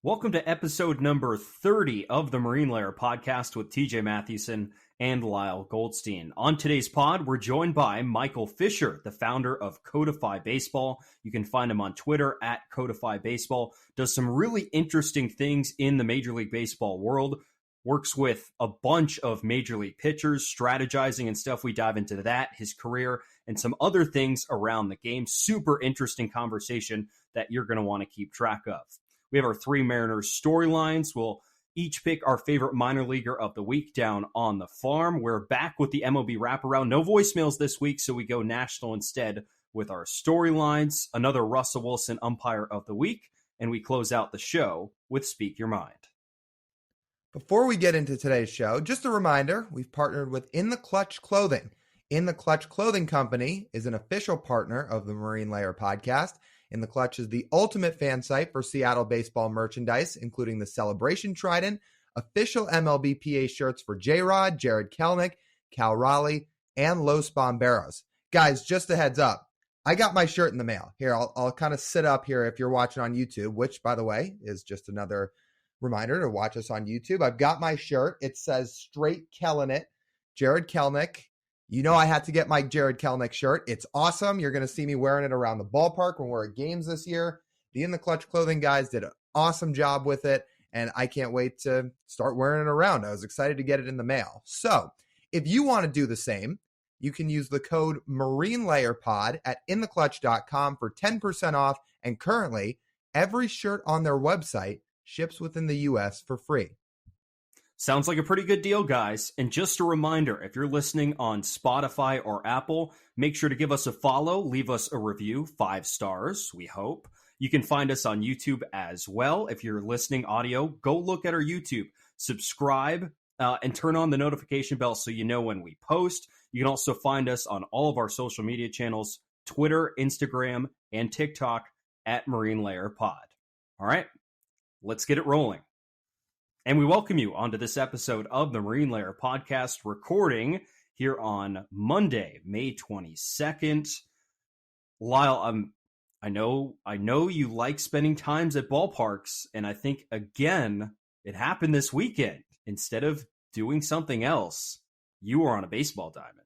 Welcome to episode number 30 of the Marine Layer podcast with TJ Mathewson and Lyle Goldstein. On today's pod, we're joined by Michael Fisher, the founder of Codify Baseball. You can find him on Twitter at Codify Baseball. Does some really interesting things in the Major League Baseball world. Works with a bunch of Major League pitchers, strategizing and stuff. We dive into that, his career, and some other things around the game. Super interesting conversation that you're going to want to keep track of. We have our three Mariners storylines. We'll each pick our favorite minor leaguer of the week down on the farm. We're back with the MLB Wraparound. No voicemails this week, so we go national instead with our storylines. Another Russell Wilson Umpire of the Week. And we close out the show with Speak Your Mind. Before we get into today's show, just a reminder, we've partnered with In the Clutch Clothing. In the Clutch Clothing Company is an official partner of the Marine Layer podcast. In the Clutch is the ultimate fan site for Seattle baseball merchandise, including the Celebration Trident, official MLB PA shirts for J-Rod, Jared Kelenic, Cal Raleigh, and Los Bomberos. Guys, just a heads up, I got my shirt in the mail. Here, I'll kind of sit up here if you're watching on YouTube, which, by the way, is just another reminder to watch us on YouTube. I've got my shirt. It says Straight Kelenic, Jared Kelenic. You know I had to get my Jared Kelenic shirt. It's awesome. You're going to see me wearing it around the ballpark when we're at games this year. The In the Clutch Clothing guys did an awesome job with it, and I can't wait to start wearing it around. I was excited to get it in the mail. So if you want to do the same, you can use the code MarineLayerPod at intheclutch.com for 10% off, and currently, every shirt on their website ships within the U.S. for free. Sounds like a pretty good deal, guys. And just a reminder, if you're listening on Spotify or Apple, make sure to give us a follow, leave us a review, 5 stars, we hope. You can find us on YouTube as well. If you're listening audio, go look at our YouTube, subscribe, and turn on the notification bell so you know when we post. You can also find us on all of our social media channels, Twitter, Instagram, and TikTok at Marine Layer Pod. All right, let's get it rolling. And we welcome you onto this episode of the Marine Layer podcast, recording here on Monday, May 22nd. Lyle, I know you like spending times at ballparks, and I think, again, it happened this weekend. Instead of doing something else, you were on a baseball diamond.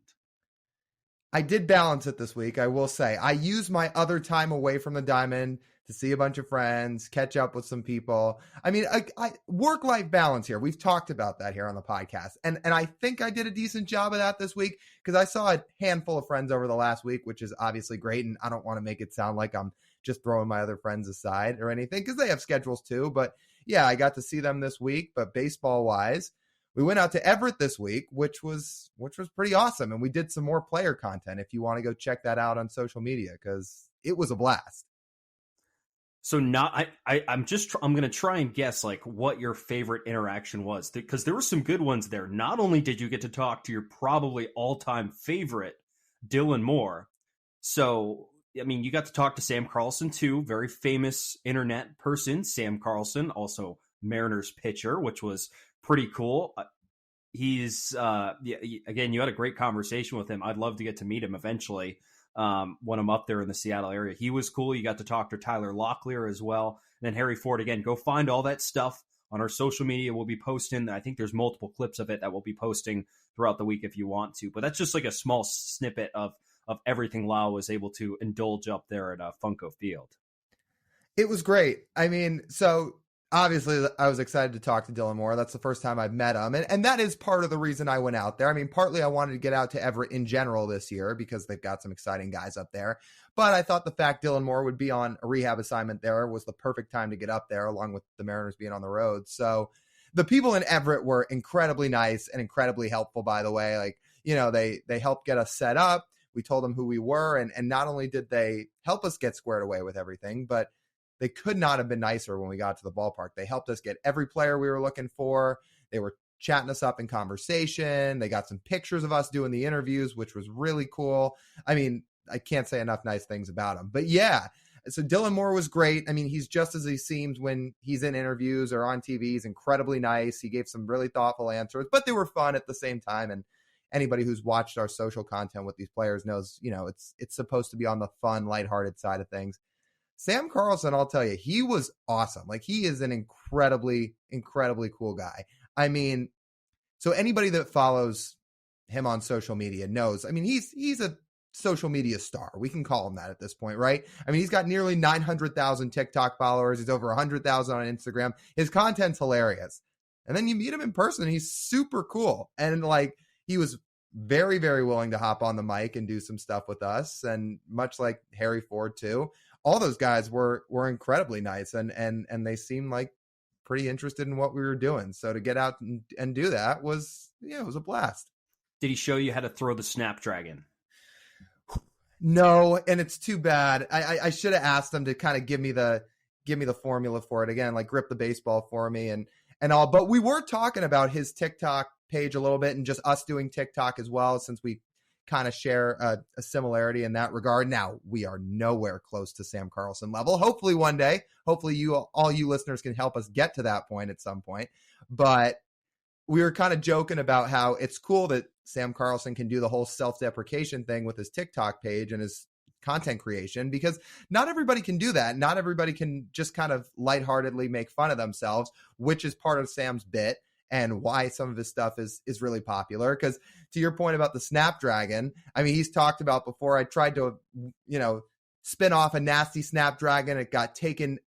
I did balance it this week, I will say. I used my other time away from the diamond to see a bunch of friends, catch up with some people. I mean, I work-life balance here. We've talked about that here on the podcast. And I think I did a decent job of that this week because I saw a handful of friends over the last week, which is obviously great. And I don't want to make it sound like I'm just throwing my other friends aside or anything because they have schedules too. But yeah, I got to see them this week. But baseball-wise, we went out to Everett this week, which was pretty awesome. And we did some more player content if you want to go check that out on social media because it was a blast. So I'm going to try and guess like what your favorite interaction was, because there were some good ones there. Not only did you get to talk to your probably all-time favorite, Dylan Moore. So, I mean, you got to talk to Sam Carlson too, very famous internet person, Sam Carlson, also Mariners pitcher, which was pretty cool. He's, again, you had a great conversation with him. I'd love to get to meet him eventually. When I'm up there in the Seattle area. He was cool. You got to talk to Tyler Locklear as well. And then Harry Ford, again, go find all that stuff on our social media. We'll be posting. I think there's multiple clips of it that we'll be posting throughout the week if you want to. But that's just like a small snippet of everything Lyle was able to indulge up there at Funko Field. It was great. I mean, so obviously I was excited to talk to Dylan Moore. That's the first time I've met him. And that is part of the reason I went out there. I mean, partly I wanted to get out to Everett in general this year because they've got some exciting guys up there. But I thought the fact Dylan Moore would be on a rehab assignment there was the perfect time to get up there, along with the Mariners being on the road. So the people in Everett were incredibly nice and incredibly helpful, by the way. Like, you know, they helped get us set up. We told them who we were. And not only did they help us get squared away with everything, but they could not have been nicer when we got to the ballpark. They helped us get every player we were looking for. They were chatting us up in conversation. They got some pictures of us doing the interviews, which was really cool. I mean, I can't say enough nice things about him. But yeah, so Dylan Moore was great. I mean, he's just as he seems when he's in interviews or on TV. He's incredibly nice. He gave some really thoughtful answers, but they were fun at the same time. And anybody who's watched our social content with these players knows, you know, it's supposed to be on the fun, lighthearted side of things. Sam Carlson, I'll tell you, he was awesome. Like, he is an incredibly, incredibly cool guy. I mean, so anybody that follows him on social media knows, I mean, he's a social media star. We can call him that at this point, right? I mean, he's got nearly 900,000 TikTok followers. He's over 100,000 on Instagram. His content's hilarious. And then you meet him in person. He's super cool. And like, he was very, very willing to hop on the mic and do some stuff with us. And much like Harry Ford too, all those guys were incredibly nice. And they seemed like pretty interested in what we were doing. So to get out and do that was, it was a blast. Did he show you how to throw the Snapdragon? No, and it's too bad. I should have asked him to kind of give me the formula for it again, like grip the baseball for me and all. But we were talking about his TikTok page a little bit and just us doing TikTok as well, since we kind of share a similarity in that regard. Now, we are nowhere close to Sam Carlson level. Hopefully one day, all you listeners can help us get to that point at some point. But we were kind of joking about how it's cool that Sam Carlson can do the whole self-deprecation thing with his TikTok page and his content creation, because not everybody can do that. Not everybody can just kind of lightheartedly make fun of themselves, which is part of Sam's bit and why some of his stuff is really popular. Because to your point about the Snapdragon, I mean, he's talked about before, I tried to, spin off a nasty Snapdragon. It got taken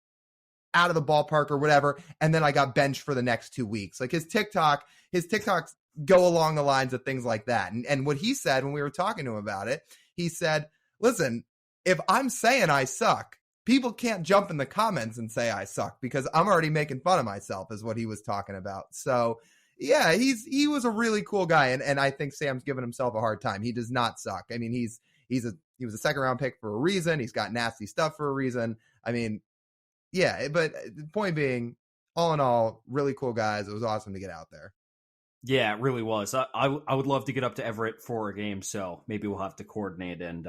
out of the ballpark or whatever, and then I got benched for the next 2 weeks. Like his TikToks go along the lines of things like that. And what he said when we were talking to him about it, he said, listen, if I'm saying I suck, people can't jump in the comments and say I suck because I'm already making fun of myself, is what he was talking about. So yeah, he was a really cool guy. And I think Sam's giving himself a hard time. He does not suck. I mean, he was a second round pick for a reason. He's got nasty stuff for a reason. I mean, yeah, but the point being, all in all, really cool guys. It was awesome to get out there. Yeah, it really was. I would love to get up to Everett for a game, so maybe we'll have to coordinate and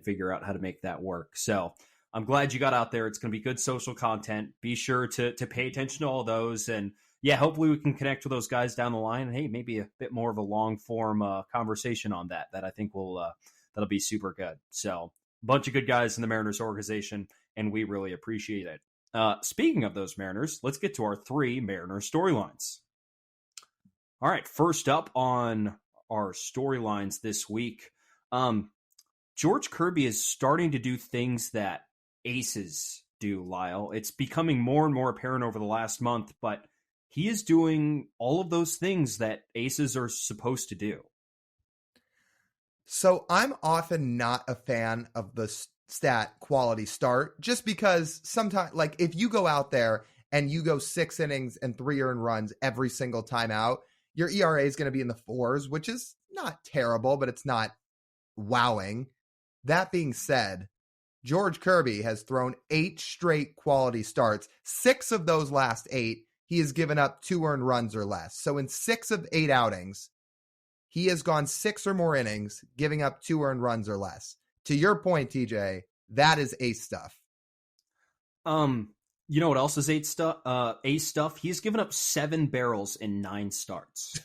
figure out how to make that work. So I'm glad you got out there. It's going to be good social content. Be sure to pay attention to all those. And yeah, hopefully we can connect with those guys down the line. And hey, maybe a bit more of a long form conversation on that I think that'll be super good. So a bunch of good guys in the Mariners organization, and we really appreciate it. Speaking of those Mariners, let's get to our 3 Mariners storylines. All right, first up on our storylines this week, George Kirby is starting to do things that aces do, Lyle. It's becoming more and more apparent over the last month, but he is doing all of those things that aces are supposed to do. So I'm often not a fan of the stat quality start, just because sometimes, like, if you go out there and you go 6 innings and 3 earned runs every single time out, your ERA is going to be in the 4s, which is not terrible, but it's not wowing. That being said, George Kirby has thrown 8 straight quality starts. 6 of those last 8, he has given up 2 earned runs or less. So in 6 of 8 outings, he has gone 6 or more innings, giving up 2 earned runs or less. To your point, TJ, that is ace stuff. You know what else is ace stuff? He's given up 7 barrels in 9 starts.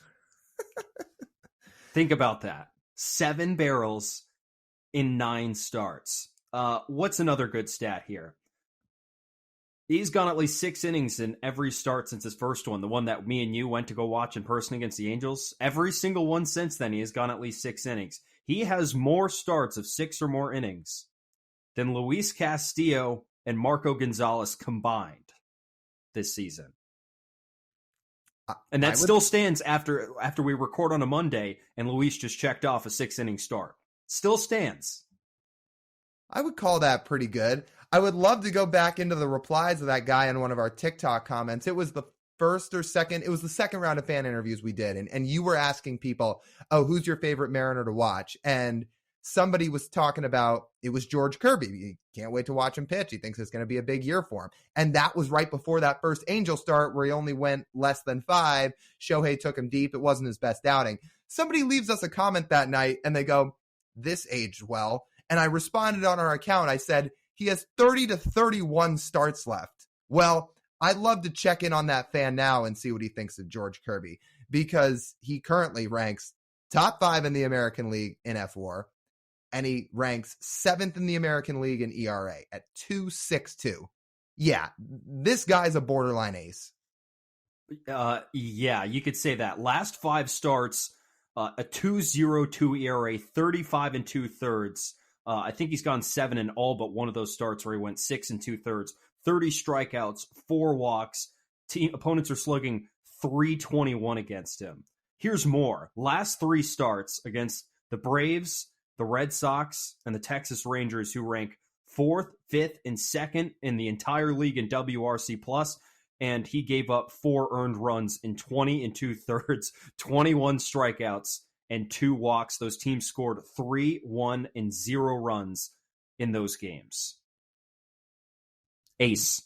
Think about that. 7 barrels in 9 starts. What's another good stat here? He's gone at least 6 innings in every start since his first one, the one that me and you went to go watch in person against the Angels. Every single one since then, he has gone at least 6 innings. He has more starts of 6 or more innings than Luis Castillo and Marco Gonzalez combined this season. And that still stands after we record on a Monday and Luis just checked off a 6-inning start. Still stands. I would call that pretty good. I would love to go back into the replies of that guy in one of our TikTok comments. It was the second round of fan interviews we did. And you were asking people, oh, who's your favorite Mariner to watch? And somebody was talking about, it was George Kirby. He can't wait to watch him pitch. He thinks it's going to be a big year for him. And that was right before that first Angel start where he only went less than 5. Shohei took him deep. It wasn't his best outing. Somebody leaves us a comment that night and they go, this aged well. And I responded on our account. I said, he has 30 to 31 starts left. Well, I'd love to check in on that fan now and see what he thinks of George Kirby, because he currently ranks top 5 in the American League in F4. and he ranks 7th in the American League in ERA at 2.62. Yeah, this guy's a borderline ace. Yeah, you could say that. Last 5 starts, a 2.02 ERA, 35 2/3. I think he's gone 7 in all but one of those starts where he went 6 2/3, 30 strikeouts, 4 walks. Opponents are slugging 321 against him. Here's more. Last 3 starts against the Braves, the Red Sox, and the Texas Rangers, who rank 4th, 5th, and 2nd in the entire league in WRC+, and he gave up 4 earned runs in 20 2/3, 21 strikeouts, and 2 walks. Those teams scored 3, 1, and 0 runs in those games. Ace.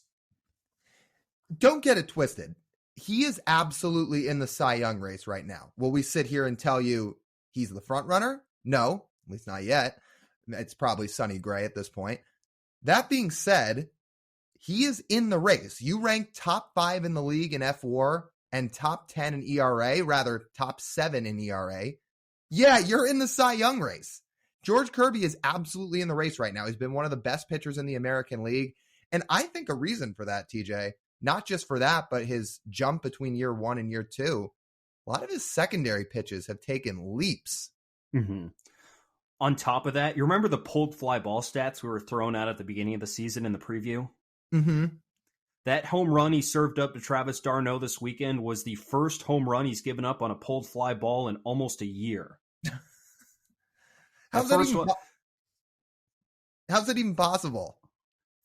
Don't get it twisted. He is absolutely in the Cy Young race right now. Will we sit here and tell you he's the front runner? No, at least not yet. It's probably Sonny Gray at this point. That being said, he is in the race. You rank top 5 in the league in FWAR and top 10 in ERA, rather top 7 in ERA. Yeah, you're in the Cy Young race. George Kirby is absolutely in the race right now. He's been one of the best pitchers in the American League. And I think a reason for that, TJ, not just for that, but his jump between year 1 and year 2, a lot of his secondary pitches have taken leaps. Mm-hmm. On top of that, you remember the pulled fly ball stats we were throwing out at the beginning of the season in the preview? Mm-hmm. That home run he served up to Travis d'Arnaud this weekend was the first home run he's given up on a pulled fly ball in almost a year. How's it even possible?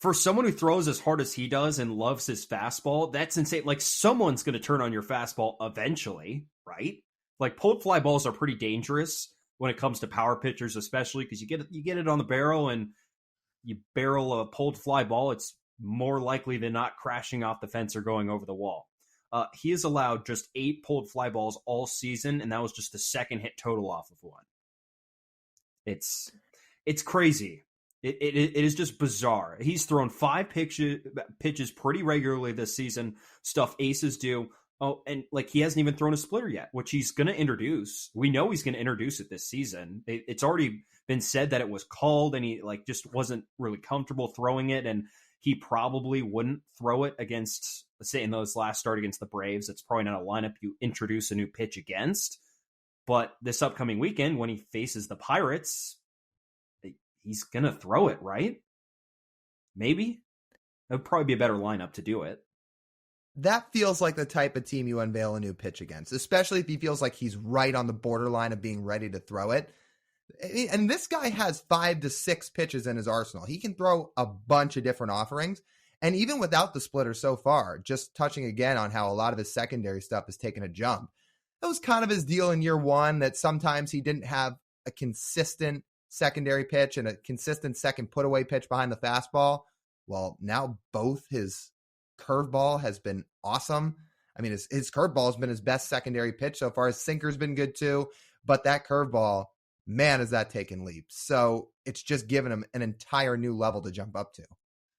For someone who throws as hard as he does and loves his fastball, that's insane. Like, someone's going to turn on your fastball eventually, right? Like, pulled fly balls are pretty dangerous when it comes to power pitchers, especially because you get it on the barrel and you barrel a pulled fly ball. It's more likely than not crashing off the fence or going over the wall. He has allowed just 8 pulled fly balls all season, and that was just the second hit total off of one. It's crazy. It is just bizarre. He's thrown 5 pitches pretty regularly this season, stuff aces do. Oh, and like, he hasn't even thrown a splitter yet, which he's going to introduce. We know he's going to introduce it this season. It's already been said that it was called, and he just wasn't really comfortable throwing it, and he probably wouldn't throw it against, let's say, in those last start against the Braves. It's probably not a lineup you introduce a new pitch against. But this upcoming weekend, when he faces the Pirates, he's going to throw it, right? Maybe. It would probably be a better lineup to do it. That feels like the type of team you unveil a new pitch against, especially if he feels like he's right on the borderline of being ready to throw it. And this guy has 5 to 6 pitches in his arsenal. He can throw a bunch of different offerings. And even without the splitter so far, just touching again on how a lot of his secondary stuff has taken a jump. That was kind of his deal in year 1, that sometimes he didn't have a consistent secondary pitch and a consistent second put away pitch behind the fastball. Well, now both his curveball has been awesome. I mean, his curveball has been his best secondary pitch so far. His sinker's been good too, but that curveball, man, has that taken leaps. So it's just given him an entire new level to jump up to.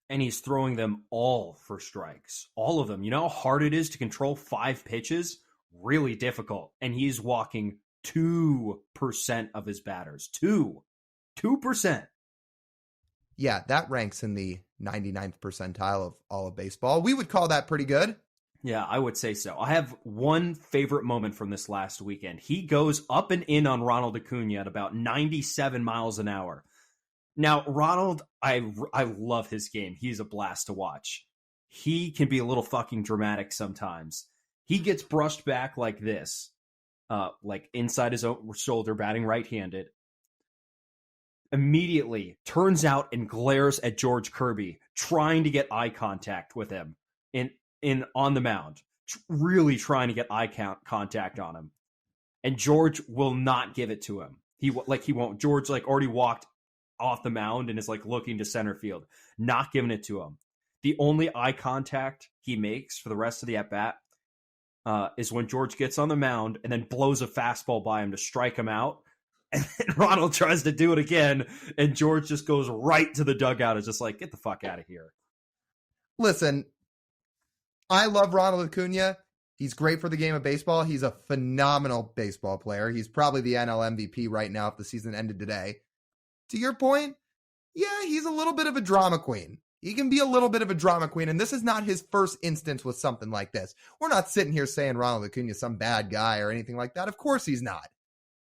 And he's throwing them all for strikes. All of them. You know how hard it is to control 5 pitches? Really difficult. And he's walking 2% of his batters. 2%. Yeah, that ranks in the 99th percentile of all of baseball. We would call that pretty good. Yeah, I would say so. I have one favorite moment from this last weekend. He goes up and in on Ronald Acuna at about 97 miles an hour. Now, Ronald, I love his game. He's a blast to watch. He can be a little fucking dramatic sometimes. He gets brushed back like this, like inside his own shoulder, batting right-handed. Immediately turns out and glares at George Kirby, trying to get eye contact with him in on the mound, really trying to get eye contact on him. And George will not give it to him. He won't. George already walked off the mound and is looking to center field, not giving it to him. The only eye contact he makes for the rest of the at-bat is when George gets on the mound and then blows a fastball by him to strike him out. And then Ronald tries to do it again, and George just goes right to the dugout. It's just like, get the fuck out of here. Listen, I love Ronald Acuna. He's great for the game of baseball. He's a phenomenal baseball player. He's probably the NL MVP right now if the season ended today. to your point, yeah, he's a little bit of a drama queen. He can be a little bit of a drama queen, and this is not his first instance with something like this. We're not sitting here saying Ronald Acuna is some bad guy or anything like that. Of course he's not.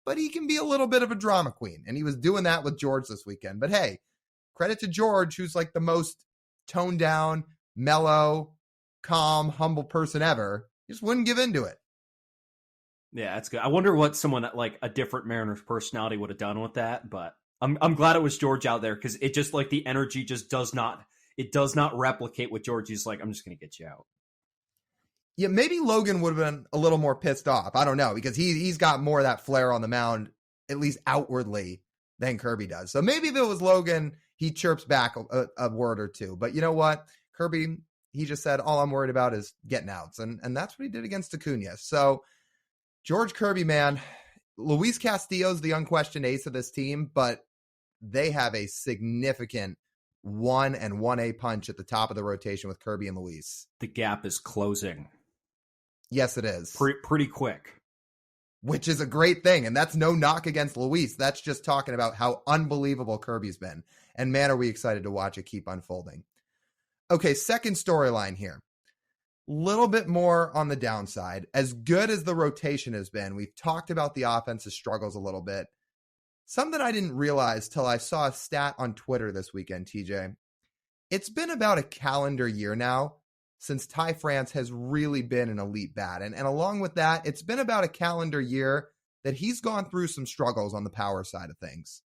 But he can be a little bit of a drama queen, and he was doing that with George this weekend. But hey, credit to George, who's like the most toned down, mellow, calm, humble person ever. He just wouldn't give into it. Yeah, that's good. I wonder what someone like a different Mariners personality would have done with that, but I'm glad it was George out there because it just like the energy just does not replicate what George is like. I'm just going to get you out. Yeah, maybe Logan would have been a little more pissed off. I don't know, because he's got more of that flair on the mound, at least outwardly, than Kirby does. So maybe if it was Logan, he chirps back a word or two. But you know what? Kirby, he just said, all I'm worried about is getting outs. And that's what he did against Acuna. So George Kirby, man, Luis Castillo's the unquestioned ace of this team, but they have a significant 1 and 1A punch at the top of the rotation with Kirby and Luis. The gap is closing. Yes, it is. Pretty quick. Which is a great thing. And that's no knock against Luis. That's just talking about how unbelievable Kirby's been. And man, are we excited to watch it keep unfolding. Okay, second storyline here. Little bit more on the downside. As good as the rotation has been, we've talked about the offense's struggles a little bit. Something I didn't realize till I saw a stat on Twitter this weekend, TJ. It's been about a calendar year now since Ty France has really been an elite bat. And along with that, it's been about a calendar year that he's gone through some struggles on the power side of things.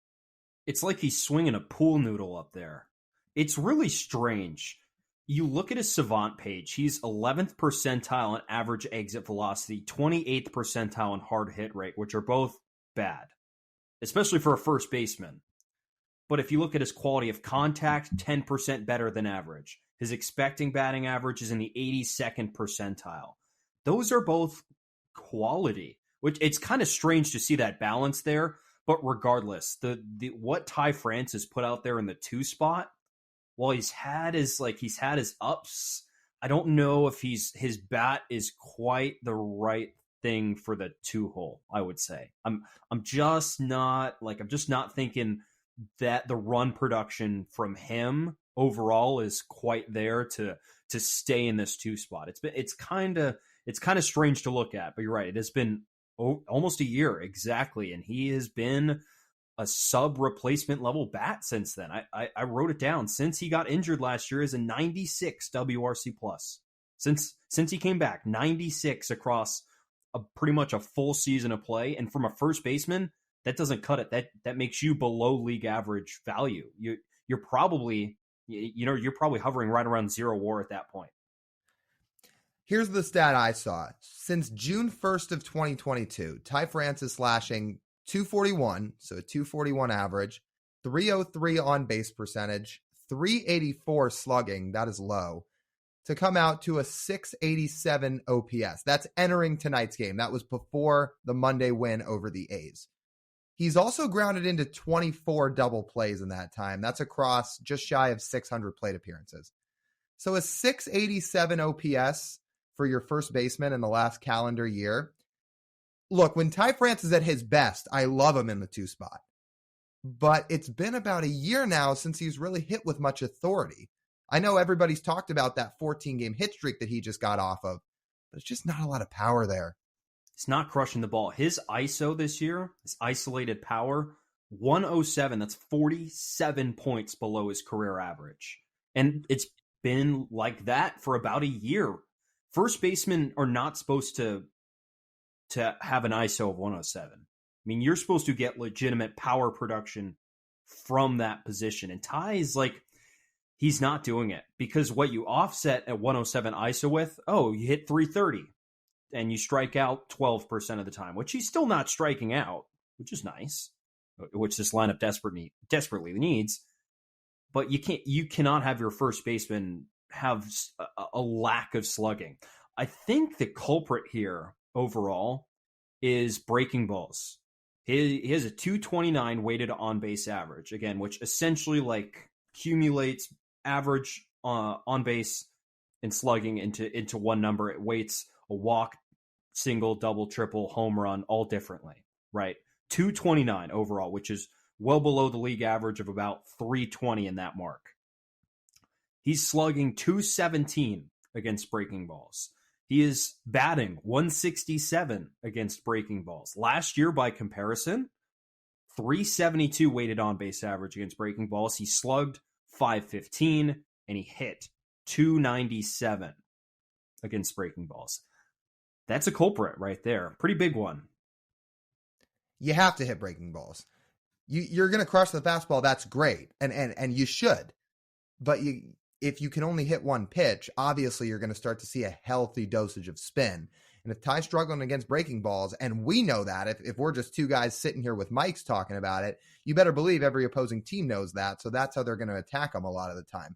It's like he's swinging a pool noodle up there. It's really strange. You look at his Savant page, he's 11th percentile in average exit velocity, 28th percentile in hard hit rate, which are both bad, especially for a first baseman. But if you look at his quality of contact, 10% better than average. His expecting batting average is in the 82nd percentile. Those are both quality, which it's kind of strange to see that balance there. But regardless, the what Ty France has put out there in the 2 spot, while he's had his ups, I don't know if his bat is quite the right thing for the 2-hole, I would say. I'm just not thinking that the run production from him overall is quite there to stay in this 2 spot. It's kind of strange to look at, but you're right. It has been almost a year exactly, and he has been a sub replacement level bat since then. I wrote it down. Since he got injured last year, is a 96 WRC plus. Since he came back, 96 across pretty much a full season of play, and from a first baseman, that doesn't cut it. That makes you below league average value. You're probably hovering right around 0 WAR at that point. Here's the stat I saw. Since June 1st of 2022, Ty France is slashing 241, so a 241 average, 303 on base percentage, 384 slugging, that is low, to come out to a 687 OPS. That's entering tonight's game. That was before the Monday win over the A's. He's also grounded into 24 double plays in that time. That's across just shy of 600 plate appearances. So a 687 OPS for your first baseman in the last calendar year. Look, when Ty France is at his best, I love him in the 2 spot. But it's been about a year now since he's really hit with much authority. I know everybody's talked about that 14-game hit streak that he just got off of, but it's just not a lot of power there. It's not crushing the ball. His ISO this year, his isolated power, 107. That's 47 points below his career average. And it's been like that for about a year. First basemen are not supposed to have an ISO of 107. I mean, you're supposed to get legitimate power production from that position. And Ty is like, he's not doing it because what you offset at 107 ISO with, you hit 330 and you strike out 12% of the time, which he's still not striking out, which is nice, which this lineup desperately needs. But you cannot have your first baseman have a lack of slugging. I think the culprit here overall is breaking balls. He has a 229 weighted on base average, again, which essentially like accumulates average on base and slugging into one number. It weights a walk, single, double, triple, home run, all differently, right? 229 overall, which is well below the league average of about 320 in that mark. He's slugging 217 against breaking balls. He is batting 167 against breaking balls. Last year, by comparison, 372 weighted on base average against breaking balls. He slugged 515 and he hit 297 against breaking balls. That's a culprit right there. Pretty big one. You have to hit breaking balls. You're going to crush the fastball. That's great. And you should. But if you can only hit one pitch, obviously you're going to start to see a healthy dosage of spin. And if Ty's struggling against breaking balls, and we know that, if we're just two guys sitting here with mics talking about it, you better believe every opposing team knows that. So that's how they're going to attack him a lot of the time.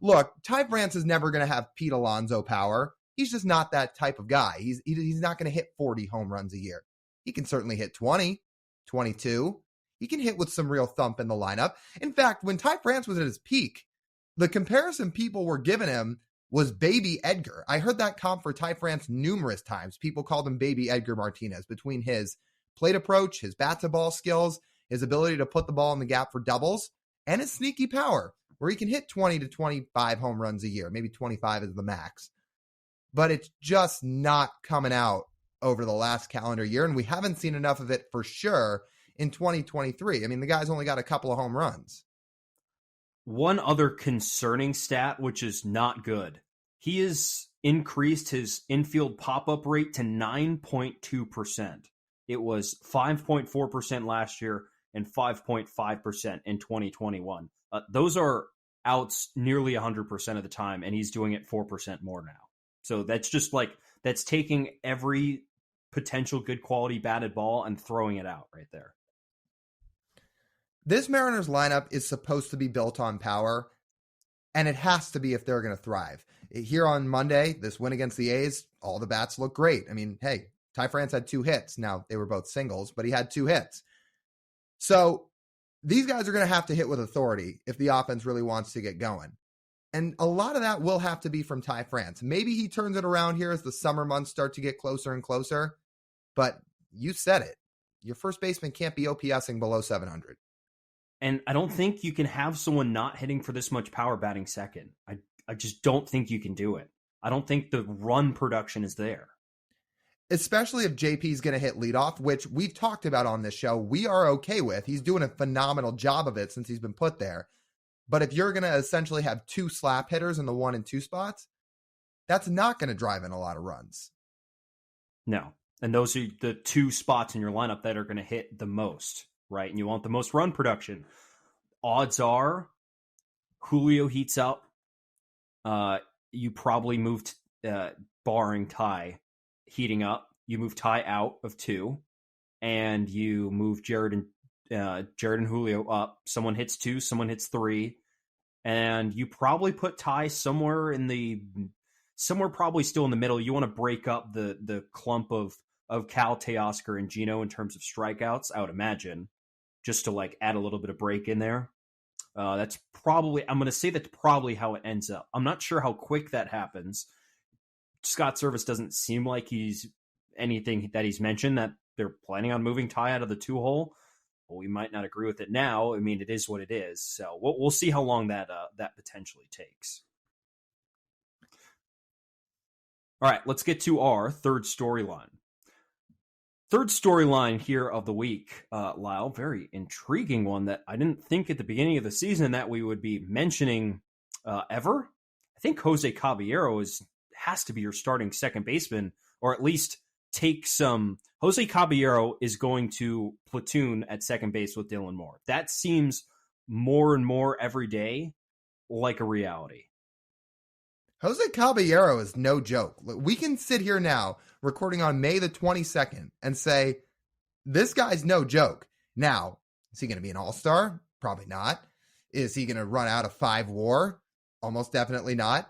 Look, Ty France is never going to have Pete Alonso power. He's just not that type of guy. He's not going to hit 40 home runs a year. He can certainly hit 20, 22. He can hit with some real thump in the lineup. In fact, when Ty France was at his peak, the comparison people were giving him was Baby Edgar. I heard that comp for Ty France numerous times. People called him Baby Edgar Martinez between his plate approach, his bat to ball skills, his ability to put the ball in the gap for doubles, and his sneaky power, where he can hit 20 to 25 home runs a year. Maybe 25 is the max. But it's just not coming out over the last calendar year, and we haven't seen enough of it for sure in 2023. I mean, the guy's only got a couple of home runs. One other concerning stat, which is not good. He has increased his infield pop-up rate to 9.2%. It was 5.4% last year and 5.5% in 2021. Those are outs nearly 100% of the time, and he's doing it 4% more now. So that's just that's taking every potential good quality batted ball and throwing it out right there. This Mariners lineup is supposed to be built on power, and it has to be if they're going to thrive. Here on Monday, this win against the A's, all the bats look great. I mean, hey, Ty France had 2 hits. Now, they were both singles, but he had 2 hits. So these guys are going to have to hit with authority if the offense really wants to get going. And a lot of that will have to be from Ty France. Maybe he turns it around here as the summer months start to get closer and closer, but you said it. Your first baseman can't be OPSing below 700. And I don't think you can have someone not hitting for this much power batting second. I just don't think you can do it. I don't think the run production is there. Especially if JP is going to hit leadoff, which we've talked about on this show. We are okay with. He's doing a phenomenal job of it since he's been put there. But if you're going to essentially have 2 slap hitters in the 1 and 2 spots, that's not going to drive in a lot of runs. No. And those are the 2 spots in your lineup that are going to hit the most. Right, and you want the most run production. Odds are Julio heats up. You probably moved, barring Ty heating up, you move Ty out of 2, and you move Jared and Julio up. Someone hits 2, someone hits 3, and you probably put Ty somewhere probably still in the middle. You want to break up the clump of Cal, Teoscar, and Gino in terms of strikeouts, I would imagine. Just to add a little bit of break in there. That's probably how it ends up. I'm not sure how quick that happens. Scott Servais doesn't seem like he's anything that he's mentioned that they're planning on moving Ty out of the 2-hole. Well, we might not agree with it now. I mean, it is what it is. So we'll see how long that potentially takes. All right, let's get to our third storyline. Third storyline here of the week, Lyle, very intriguing one that I didn't think at the beginning of the season that we would be mentioning ever. I think Jose Caballero has to be your starting second baseman, or at least take some. Jose Caballero is going to platoon at second base with Dylan Moore. That seems more and more every day like a reality. Jose Caballero is no joke. We can sit here now, recording on May the 22nd, and say, this guy's no joke. Now, is he going to be an all-star? Probably not. Is he going to run out of 5 WAR? Almost definitely not.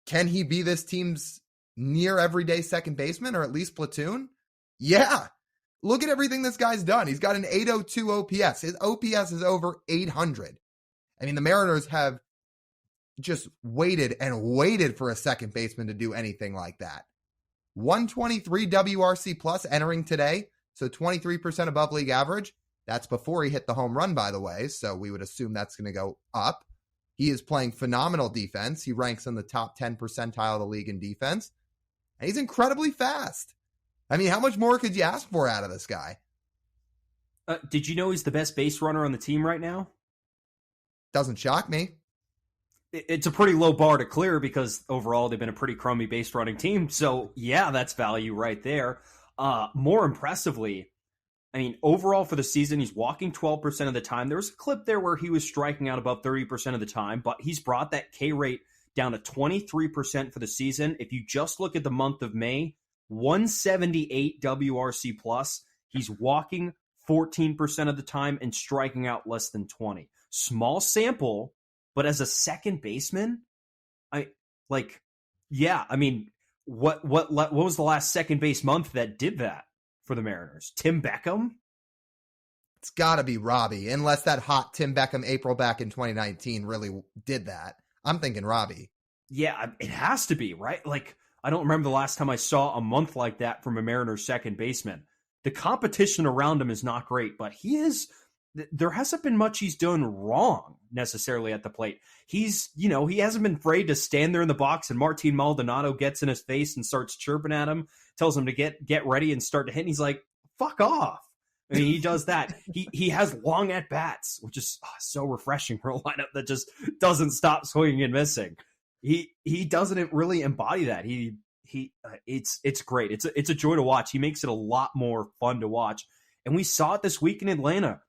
Can he be this team's near everyday second baseman, or at least platoon? Yeah. Look at everything this guy's done. He's got an 802 OPS. His OPS is over 800. I mean, the Mariners have just waited and waited for a second baseman to do anything like that. 123 WRC plus entering today, so 23% above league average. That's before he hit the home run, by the way, so we would assume that's going to go up. He is playing phenomenal defense. He ranks in the top 10 percentile of the league in defense. And he's incredibly fast. I mean, how much more could you ask for out of this guy? Did you know he's the best base runner on the team right now? Doesn't shock me. It's a pretty low bar to clear because overall they've been a pretty crummy base running team. So, yeah, that's value right there. More impressively, I mean, overall for the season, he's walking 12% of the time. There was a clip there where he was striking out above 30% of the time, but he's brought that K rate down to 23% for the season. If you just look at the month of May, 178 WRC plus. He's walking 14% of the time and striking out less than 20. Small sample, but as a second baseman, what was the last second base month that did that for the Mariners? Tim Beckham? It's got to be Robbie, unless that hot Tim Beckham April back in 2019 really did that. I'm thinking Robbie. Yeah, it has to be, right? Like, I don't remember the last time I saw a month like that from a Mariners second baseman. The competition around him is not great, but there hasn't been much he's done wrong necessarily at the plate. He hasn't been afraid to stand there in the box and Martin Maldonado gets in his face and starts chirping at him, tells him to get ready and start to hit. And he's like, fuck off. I mean, he does that. He has long at bats, which is so refreshing for a lineup that just doesn't stop swinging and missing. He doesn't really embody that. It's great. It's a joy to watch. He makes it a lot more fun to watch. And we saw it this week in Atlanta.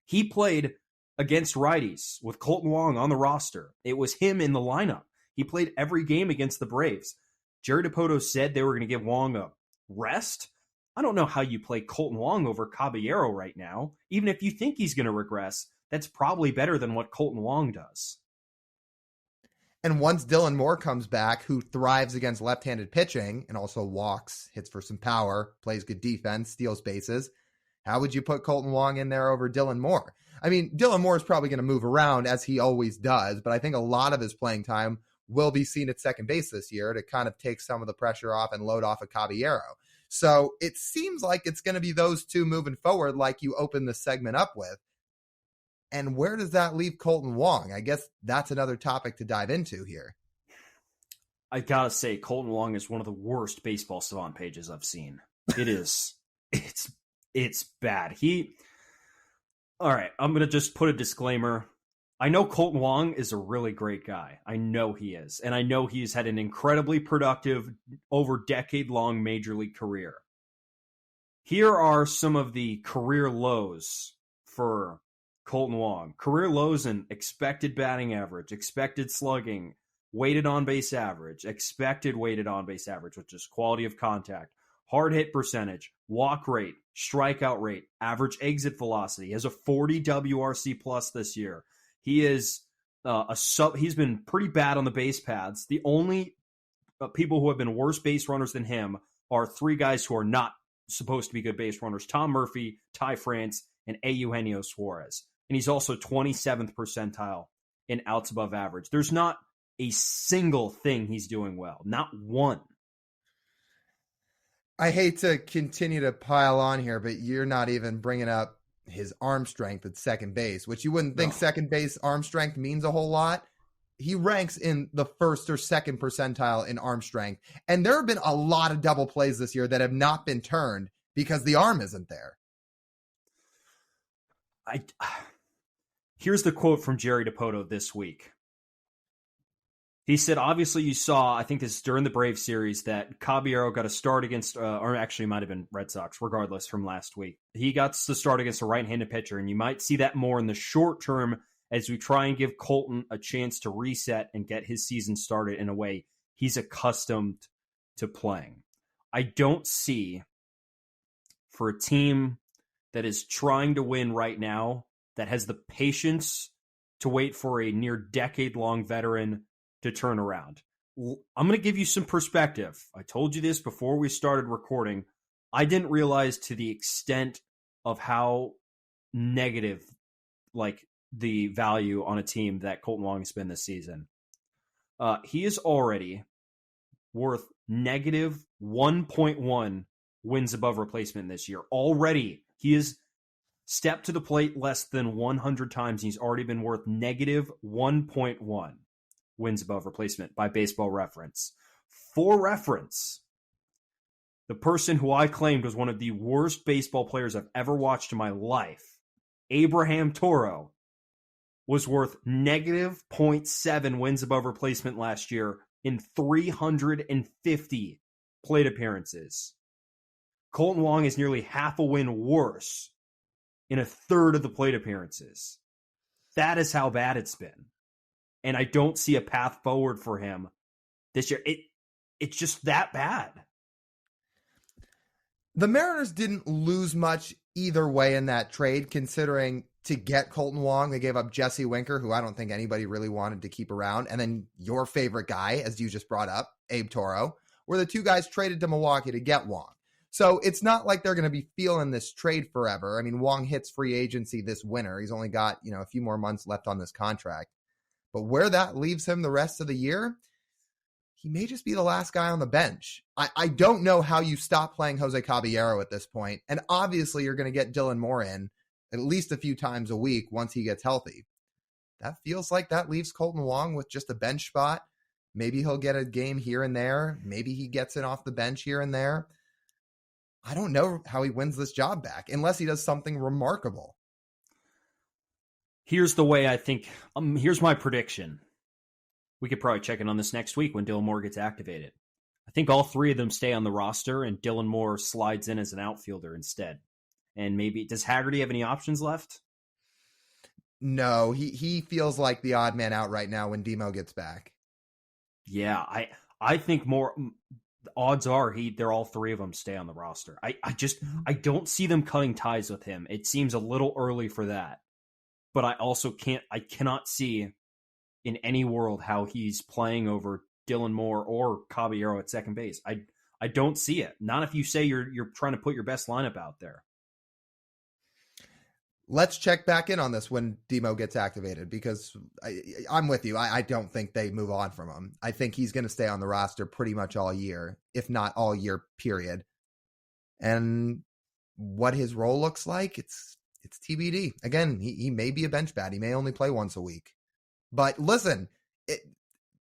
He played against righties with Colton Wong on the roster. It was him in the lineup. He played every game against the Braves. Jerry Dipoto said they were going to give Wong a rest. I don't know how you play Colton Wong over Caballero right now. Even if you think he's going to regress, that's probably better than what Colton Wong does. And once Dylan Moore comes back, who thrives against left-handed pitching and also walks, hits for some power, plays good defense, steals bases, how would you put Colton Wong in there over Dylan Moore? I mean, Dylan Moore is probably going to move around as he always does, but I think a lot of his playing time will be seen at second base this year to kind of take some of the pressure off and load off of Caballero. So it seems like it's going to be those two moving forward like you opened the segment up with. And where does that leave Colton Wong? I guess that's another topic to dive into here. I gotta say, Colton Wong is one of the worst baseball savant pages I've seen. It is. It's bad. All right, I'm gonna just put a disclaimer. I know Colton Wong is a really great guy. I know he is. And I know he's had an incredibly productive, over decade-long major league career. Here are some of the career lows for Colton Wong. Career lows in expected batting average, expected slugging, weighted on-base average, expected weighted on-base average, which is quality of contact, hard hit percentage, walk rate, strikeout rate, average exit velocity. He has a 40 WRC plus this year. He is he's been pretty bad on the base paths. The only people who have been worse base runners than him are three guys who are not supposed to be good base runners: Tom Murphy, Ty France, and Eugenio Suarez. And he's also 27th percentile in outs above average. There's not a single thing he's doing well. Not one. I hate to continue to pile on here, but you're not even bringing up his arm strength at second base, which you wouldn't think second base arm strength means a whole lot. He ranks in the first or second percentile in arm strength. And there have been a lot of double plays this year that have not been turned because the arm isn't there. Here's the quote from Jerry Dipoto this week. He said, obviously you saw, I think this is during the Braves series, that Caballero got a start against, or actually it might have been Red Sox, regardless, from last week. He got to start against a right-handed pitcher, and you might see that more in the short term as we try and give Colton a chance to reset and get his season started in a way he's accustomed to playing. I don't see, for a team that is trying to win right now, that has the patience to wait for a near decade-long veteran to turn around. I'm going to give you some perspective. I told you this before we started recording. I didn't realize to the extent of how negative, like, the value on a team that Colton Wong has been this season. He is already worth negative 1.1 wins above replacement this year. Already, he is Step to the plate less than 100 times, and he's already been worth negative 1.1 wins above replacement by Baseball Reference. For reference, the person who I claimed was one of the worst baseball players I've ever watched in my life, Abraham Toro, was worth negative 0.7 wins above replacement last year in 350 plate appearances. Kolten Wong is nearly half a win worse in a third of the plate appearances. That is how bad it's been. And I don't see a path forward for him this year. It's just that bad. The Mariners didn't lose much either way in that trade, considering to get Kolten Wong, they gave up Jesse Winker, who I don't think anybody really wanted to keep around, and then your favorite guy, as you just brought up, Abe Toro, were the two guys traded to Milwaukee to get Wong. So it's not like they're going to be feeling this trade forever. I mean, Wong hits free agency this winter. He's only got, a few more months left on this contract. But where that leaves him the rest of the year, he may just be the last guy on the bench. I don't know how you stop playing Jose Caballero at this point. And obviously you're going to get Dylan Moore in at least a few times a week once he gets healthy. That feels like that leaves Kolten Wong with just a bench spot. Maybe he'll get a game here and there. Maybe he gets it off the bench here and there. I don't know how he wins this job back unless he does something remarkable. Here's the way I think, here's my prediction. We could probably check in on this next week when Dylan Moore gets activated. I think all three of them stay on the roster and Dylan Moore slides in as an outfielder instead. And maybe, does Haggerty have any options left? No, he feels like the odd man out right now when Demo gets back. Yeah, I think more odds are they're all three of them stay on the roster. I don't see them cutting ties with him. It seems a little early for that. But I cannot see in any world how he's playing over Dylan Moore or Caballero at second base. I don't see it. Not if you say you're trying to put your best lineup out there. Let's check back in on this when Demo gets activated, because I'm with you. I don't think they move on from him. I think he's going to stay on the roster pretty much all year, if not all year, period. And what his role looks like, it's TBD. Again, he may be a bench bat. He may only play once a week. But listen,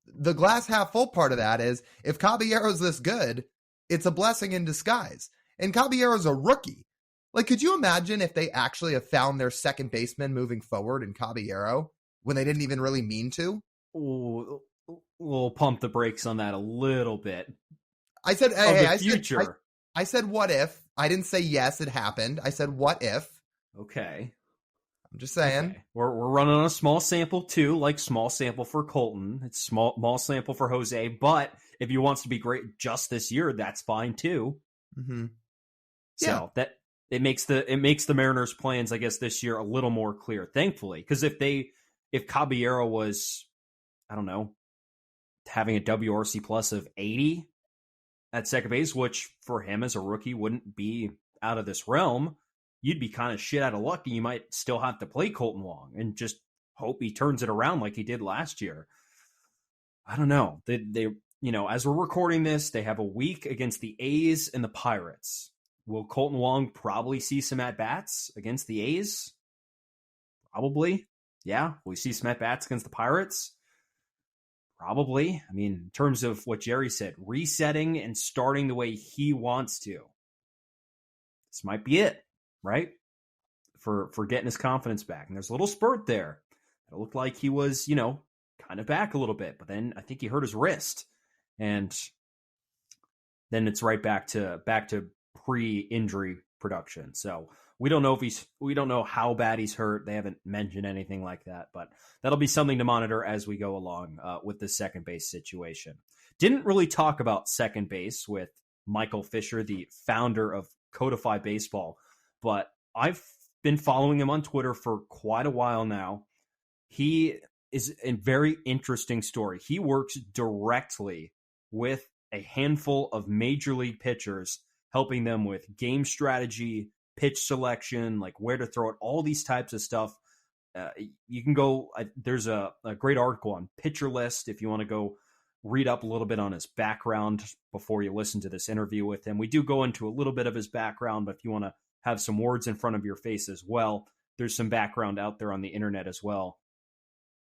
the glass half full part of that is if Caballero's this good, it's a blessing in disguise. And Caballero's a rookie. Like, could you imagine if they actually have found their second baseman moving forward in Caballero when they didn't even really mean to? Ooh, we'll pump the brakes on that a little bit. I said, future. I said, what if? I didn't say yes, it happened. I said, what if? Okay. I'm just saying. Okay. We're running on a small sample too, like small sample for Kolten. It's small sample for Jose, but if he wants to be great just this year, that's fine too. Mm-hmm. So that it makes the Mariners' plans, I guess, this year a little more clear, thankfully. Because if Caballero was, I don't know, having a WRC plus of 80 at second base, which for him as a rookie wouldn't be out of this realm, you'd be kind of shit out of luck, and you might still have to play Kolten Wong and just hope he turns it around like he did last year. I don't know. They as we're recording this, they have a week against the A's and the Pirates. Will Kolten Wong probably see some at-bats against the A's? Probably. Yeah. Will we see some at-bats against the Pirates? Probably. I mean, in terms of what Jerry said, resetting and starting the way he wants to. This might be it, right? For getting his confidence back. And there's a little spurt there. It looked like he was, kind of back a little bit. But then I think he hurt his wrist. And then it's right back to pre-injury production. So we don't know how bad he's hurt. They haven't mentioned anything like that, but that'll be something to monitor as we go along with the second base situation. Didn't really talk about second base with Michael Fisher, the founder of Codify Baseball, but I've been following him on Twitter for quite a while now. He is a very interesting story. He works directly with a handful of major league pitchers, helping them with game strategy, pitch selection, like where to throw it, all these types of stuff. You can go, there's a great article on Pitcher List if you want to go read up a little bit on his background before you listen to this interview with him. We do go into a little bit of his background, but if you want to have some words in front of your face as well. There's some background out there on the internet as well.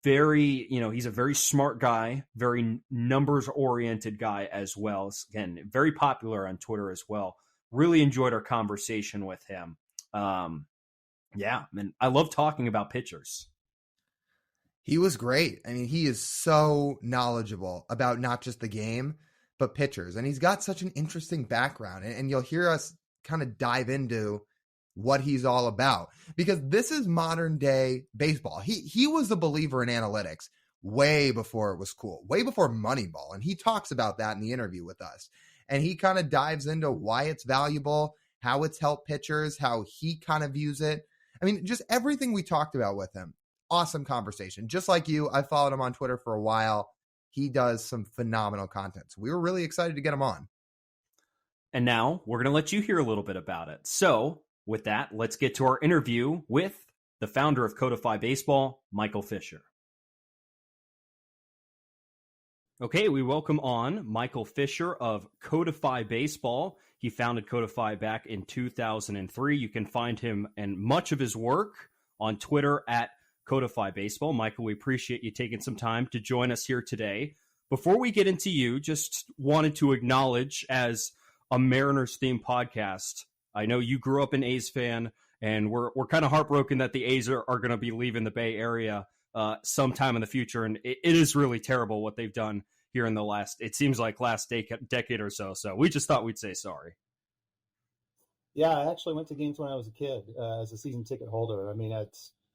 Very, he's a very smart guy, very numbers-oriented guy as well. Again, very popular on Twitter as well. Really enjoyed our conversation with him. Yeah, and I love talking about pitchers. He was great. I mean, he is so knowledgeable about not just the game, but pitchers. And he's got such an interesting background. And you'll hear us kind of dive into what he's all about, because this is modern day baseball. He was a believer in analytics way before it was cool, way before Moneyball. And he talks about that in the interview with us. And he kind of dives into why it's valuable, how it's helped pitchers, how he kind of views it. I mean, just everything we talked about with him. Awesome conversation. Just like you, I followed him on Twitter for a while. He does some phenomenal content. So we were really excited to get him on. And now we're going to let you hear a little bit about it. So with that, let's get to our interview with the founder of Codify Baseball, Michael Fisher. Okay, we welcome on Michael Fisher of Codify Baseball. He founded Codify back in 2003. You can find him and much of his work on Twitter at Codify Baseball. Michael, we appreciate you taking some time to join us here today. Before we get into you, just wanted to acknowledge, as a Mariners-themed podcast, I know you grew up an A's fan, and we're kind of heartbroken that the A's are going to be leaving the Bay Area sometime in the future, and it is really terrible what they've done here in the last decade or so. So we just thought we'd say sorry. Yeah, I actually went to games when I was a kid as a season ticket holder. I mean,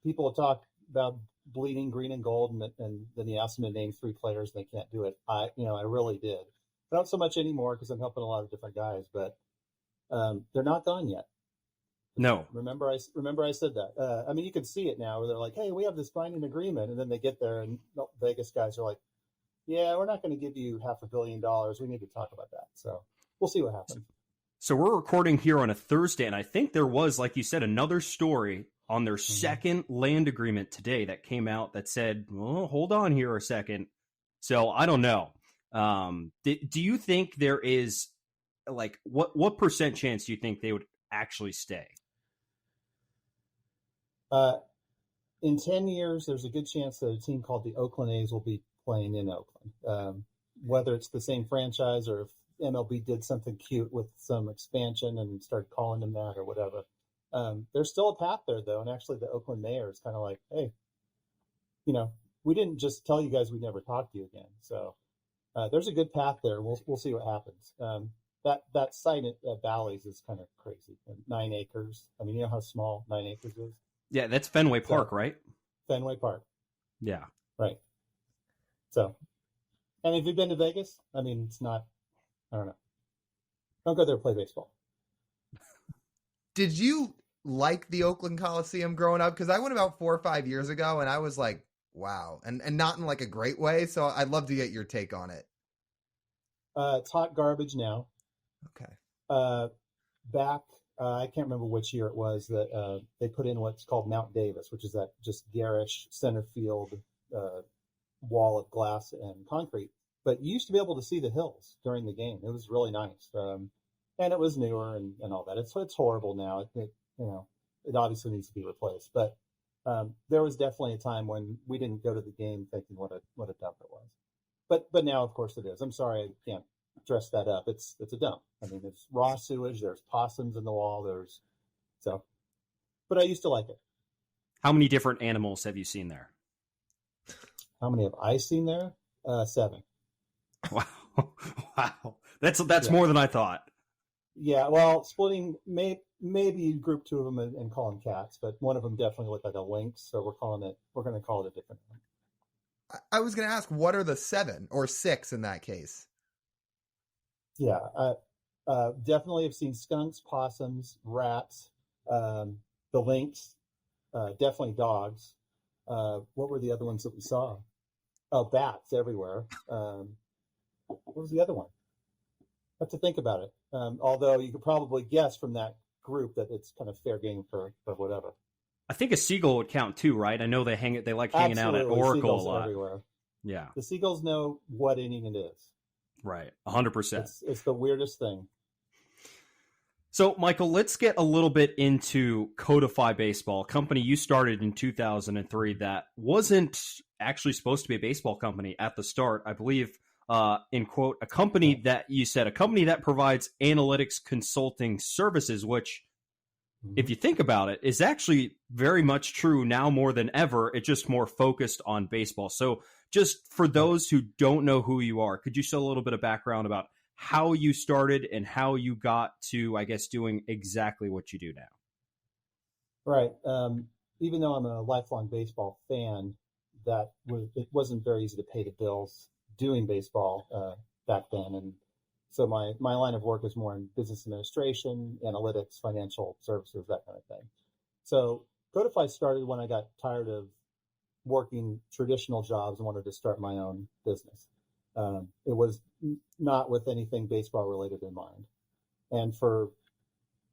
people talk about bleeding green and gold, and then you ask them to name 3 players and they can't do it. I really did. Not so much anymore because I'm helping a lot of different guys, but they're not gone yet. No. Remember I said that. I mean, you can see it now where they're like, hey, we have this binding agreement. And then they get there and Vegas guys are like, yeah, we're not going to give you $500 million. We need to talk about that. So we'll see what happens. So we're recording here on a Thursday, and I think there was, like you said, another story on their second land agreement today that came out that said, well, hold on here a second. So I don't know. Do you think there is, like, what percent chance do you think they would actually stay? In 10 years, there's a good chance that a team called the Oakland A's will be playing in Oakland. Whether it's the same franchise or if MLB did something cute with some expansion and started calling them that or whatever. There's still a path there, though. And actually, the Oakland mayor is kind of like, hey, we didn't just tell you guys we'd never talk to you again. So there's a good path there. We'll see what happens. That site at Bally's is kind of crazy. 9 acres. I mean, you know how small 9 acres is? Yeah, that's Fenway Park, right? Fenway Park. Yeah. Right. So, and have you been to Vegas? I mean, it's not, I don't know. Don't go there to play baseball. Did you like the Oakland Coliseum growing up? Because I went about 4 or 5 years ago, and I was like, wow. And not in like a great way. So I'd love to get your take on it. It's hot garbage now. Okay. Back, I can't remember which year it was that they put in what's called Mount Davis, which is that just garish center field wall of glass and concrete. But you used to be able to see the hills during the game. It was really nice. And it was newer and all that. It's horrible now. It obviously needs to be replaced. But there was definitely a time when we didn't go to the game thinking what a dump it was. But now, of course, it is. I'm sorry I can't dress that up. It's a dump. I mean, there's raw sewage. There's possums in the wall. But I used to like it. How many different animals have you seen there? How many have I seen there? 7. Wow. Wow. That's more than I thought. Yeah, well, splitting, maybe you group 2 of them and call them cats, but one of them definitely looked like a lynx, so we're going to call it a different one. I was going to ask, what are the 7 or 6 in that case? Yeah, definitely have seen skunks, possums, rats, the lynx, definitely dogs. What were the other ones that we saw? Oh, bats everywhere. What was the other one? I have to think about it. Although you could probably guess from that group that it's kind of fair game for whatever. I think a seagull would count too, right? I know they like hanging out at Oracle seagulls a lot. Everywhere. Yeah, the seagulls know what inning it is. Right, 100%. It's the weirdest thing. So, Michael, let's get a little bit into Codify Baseball, a company you started in 2003 that wasn't actually supposed to be a baseball company at the start. I believe, in quote, a company that provides analytics consulting services, which, if you think about it, is actually very much true now more than ever. It's just more focused on baseball. So just for those who don't know who you are, could you show a little bit of background about how you started and how you got to, I guess, doing exactly what you do now? Right. Even though I'm a lifelong baseball fan, it wasn't very easy to pay the bills doing baseball back then. And so my line of work is more in business administration, analytics, financial services, that kind of thing. So Codify started when I got tired of working traditional jobs and wanted to start my own business. It was not with anything baseball related in mind. And for,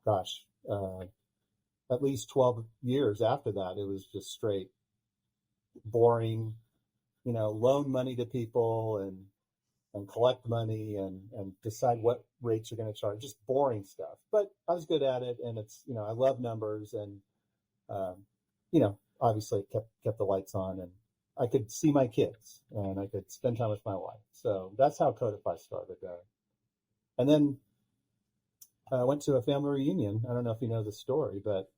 at least 12 years after that, it was just straight boring, loan money to people and collect money and decide what rates you're going to charge, just boring stuff. But I was good at it, and it's, I love numbers, and, obviously it kept the lights on, and I could see my kids and I could spend time with my wife. So that's how Codify started. And then I went to a family reunion. I don't know if you know the story, but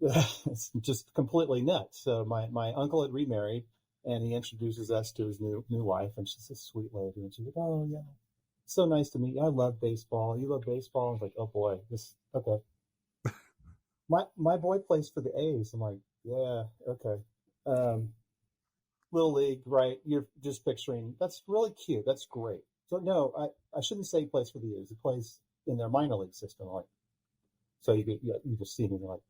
it's just completely nuts. So my uncle had remarried, and he introduces us to his new wife, and she's a sweet lady. And she's like, "Oh yeah, so nice to meet you. I love baseball. You love baseball?" I was like, "Oh boy, okay." My boy plays for the A's. I'm like, "Yeah, okay." Little league, right? You're just picturing, that's really cute. That's great. So no, I shouldn't say he plays for the A's. He plays in their minor league system. Like, so you just see me and you're like,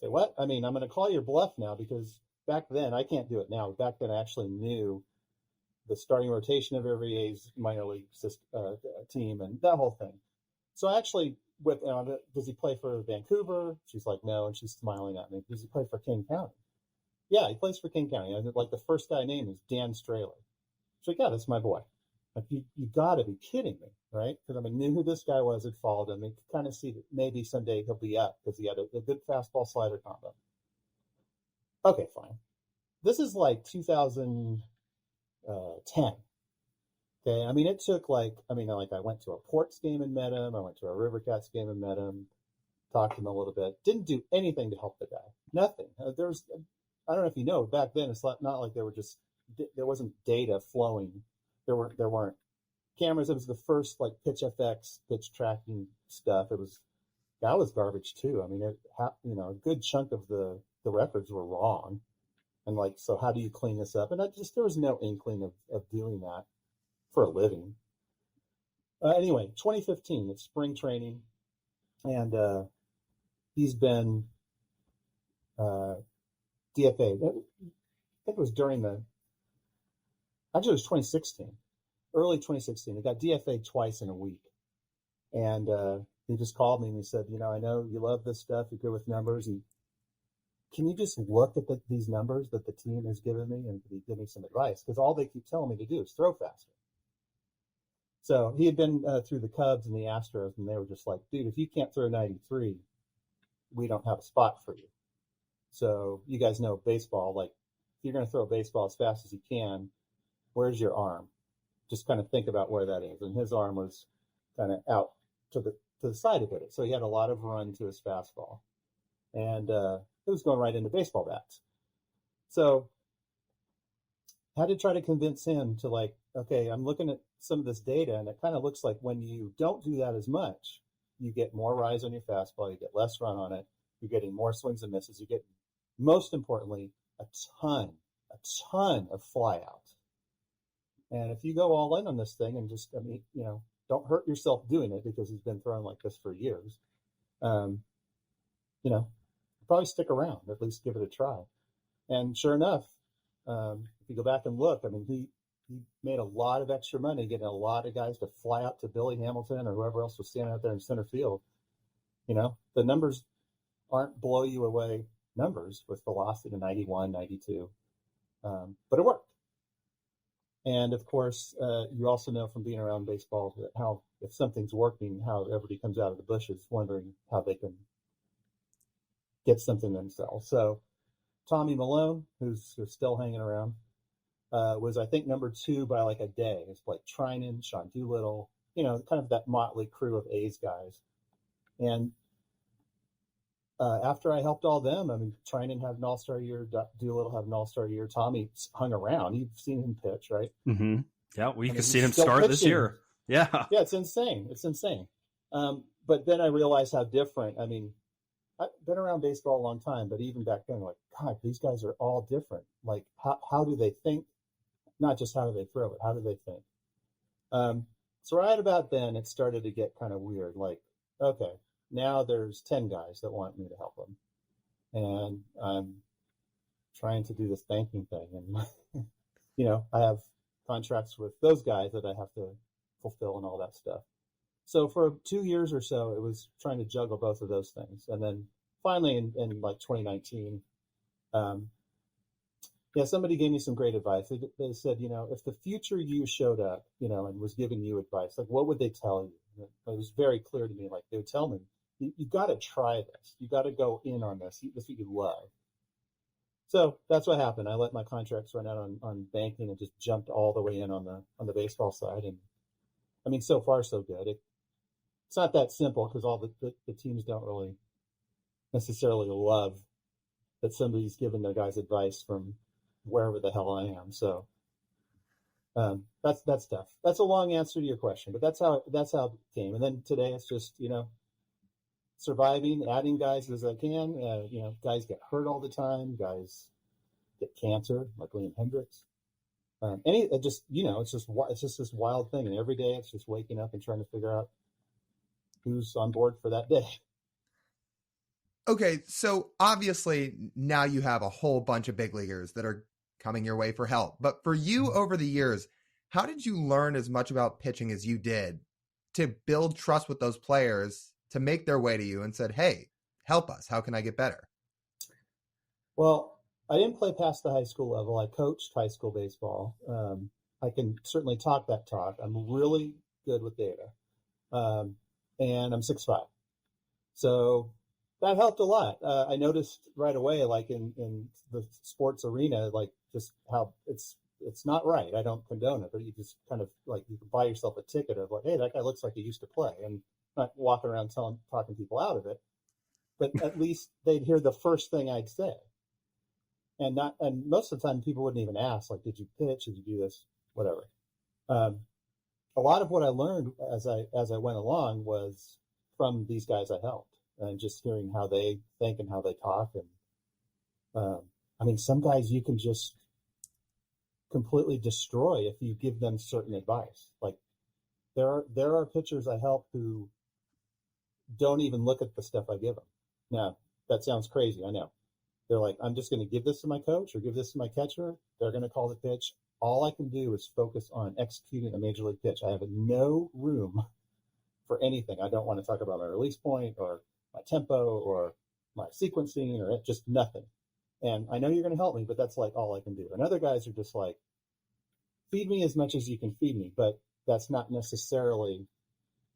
say what? I mean, I'm going to call your bluff now, because back then, I can't do it now. Back then, I actually knew the starting rotation of every A's minor league team and that whole thing. So I actually, does he play for Vancouver? She's like, no, and she's smiling at me. Does he play for King County? Yeah, he plays for King County. And like the first guy named is Dan Straley. She's like, yeah, that's my boy. Like, you got to be kidding me, right? Because I knew who this guy was, had followed him, and could kind of see that maybe someday he'll be up because he had a good fastball slider combo. Okay, fine. This is like 2010. Okay, I mean, it took I went to a Ports game and met him. I went to a River Cats game and met him, talked to him a little bit. Didn't do anything to help the guy. Nothing. I don't know if you know, back then it's not like there wasn't data flowing. There weren't cameras. It was the first pitch FX, pitch tracking stuff. That was garbage too. I mean, a good chunk of the records were wrong. And so how do you clean this up? And there was no inkling of doing that for a living. Anyway, 2015, it's spring training, and he's been DFA. I think it was actually it was 2016, early 2016. He got DFA twice in a week. And he just called me and he said, I know you love this stuff. You're good with numbers. And can you just look at these numbers that the team has given me and give me some advice? Because all they keep telling me to do is throw faster. So he had been through the Cubs and the Astros, and they were just like, dude, if you can't throw 93, we don't have a spot for you. So you guys know baseball, if you're going to throw a baseball as fast as you can, where's your arm? Just kind of think about where that is. And his arm was kind of out to the side of it. So he had a lot of run to his fastball. And it was going right into baseball bats. So I had to try to convince him to okay, I'm looking at some of this data, and it kind of looks like when you don't do that as much, you get more rise on your fastball, you get less run on it, you're getting more swings and misses, you get, most importantly, a ton of flyouts. And if you go all in on this thing and just, don't hurt yourself doing it, because he's been throwing like this for years, probably stick around, at least give it a try. And sure enough, if you go back and look, he made a lot of extra money getting a lot of guys to fly out to Billy Hamilton or whoever else was standing out there in center field. The numbers aren't blow you away numbers with velocity to 91, 92. But it worked. And of course, you also know from being around baseball that how, if something's working, how everybody comes out of the bushes wondering how they can get something themselves. So Tommy Malone, who's still hanging around, was, I think, number 2 by like a day. It's like Trinan, Sean Doolittle, kind of that motley crew of A's guys. And after I helped all them, I mean, Trinan had an all-star year, Doolittle had an all-star year. Tommy hung around. You've seen him pitch, right? Mm-hmm. Yeah, we could see him start pitching this year. Yeah. Yeah, it's insane. It's insane. But then I realized how different. I mean, I've been around baseball a long time, but even back then, like, God, these guys are all different. Like, how do they think? Not just how do they throw it, how do they think? So right about then, it started to get kind of weird. Like, okay, now there's 10 guys that want me to help them. And I'm trying to do this banking thing. And, I have contracts with those guys that I have to fulfill and all that stuff. So for 2 years or so, it was trying to juggle both of those things. And then finally in like 2019, somebody gave me some great advice. They said, if the future you showed up, and was giving you advice, like, what would they tell you? It was very clear to me. Like, they would tell me, you got to try this. You got to go in on this. This is what you love. So that's what happened. I let my contracts run out on banking and just jumped all the way in on the baseball side. And I mean, so far so good. It's not that simple because all the teams don't really necessarily love that somebody's giving their guys advice from wherever the hell I am. So that's tough. That's a long answer to your question, but that's how it came. And then today it's just, surviving, adding guys as I can. Guys get hurt all the time. Guys get cancer, like Liam Hendricks. It's just this wild thing. And every day it's just waking up and trying to figure out who's on board for that day. Okay, so obviously now you have a whole bunch of big leaguers that are coming your way for help. But for you over the years, how did you learn as much about pitching as you did to build trust with those players to make their way to you and said, hey, help us. How can I get better? Well, I didn't play past the high school level. I coached high school baseball. I can certainly talk that talk. I'm really good with data. And I'm 6'5". So that helped a lot. I noticed right away, like in the sports arena, like just how it's not right. I don't condone it, but you just kind of like, you can buy yourself a ticket of like, hey, that guy looks like he used to play, and not walking around talking people out of it, but at least they'd hear the first thing I'd say. And most of the time people wouldn't even ask, like, did you pitch? Did you do this? Whatever. A lot of what I learned as I went along was from these guys I helped, and just hearing how they think and how they talk. And some guys you can just completely destroy if you give them certain advice. Like there are pitchers I help who don't even look at the stuff I give them. Now, that sounds crazy, I know. They're like, I'm just going to give this to my coach or give this to my catcher. They're going to call the pitch. All I can do is focus on executing a major league pitch. I have no room for anything. I don't want to talk about my release point or my tempo or my sequencing or just nothing. And I know you're going to help me, but that's like all I can do. And other guys are just like, feed me as much as you can feed me, but that's not necessarily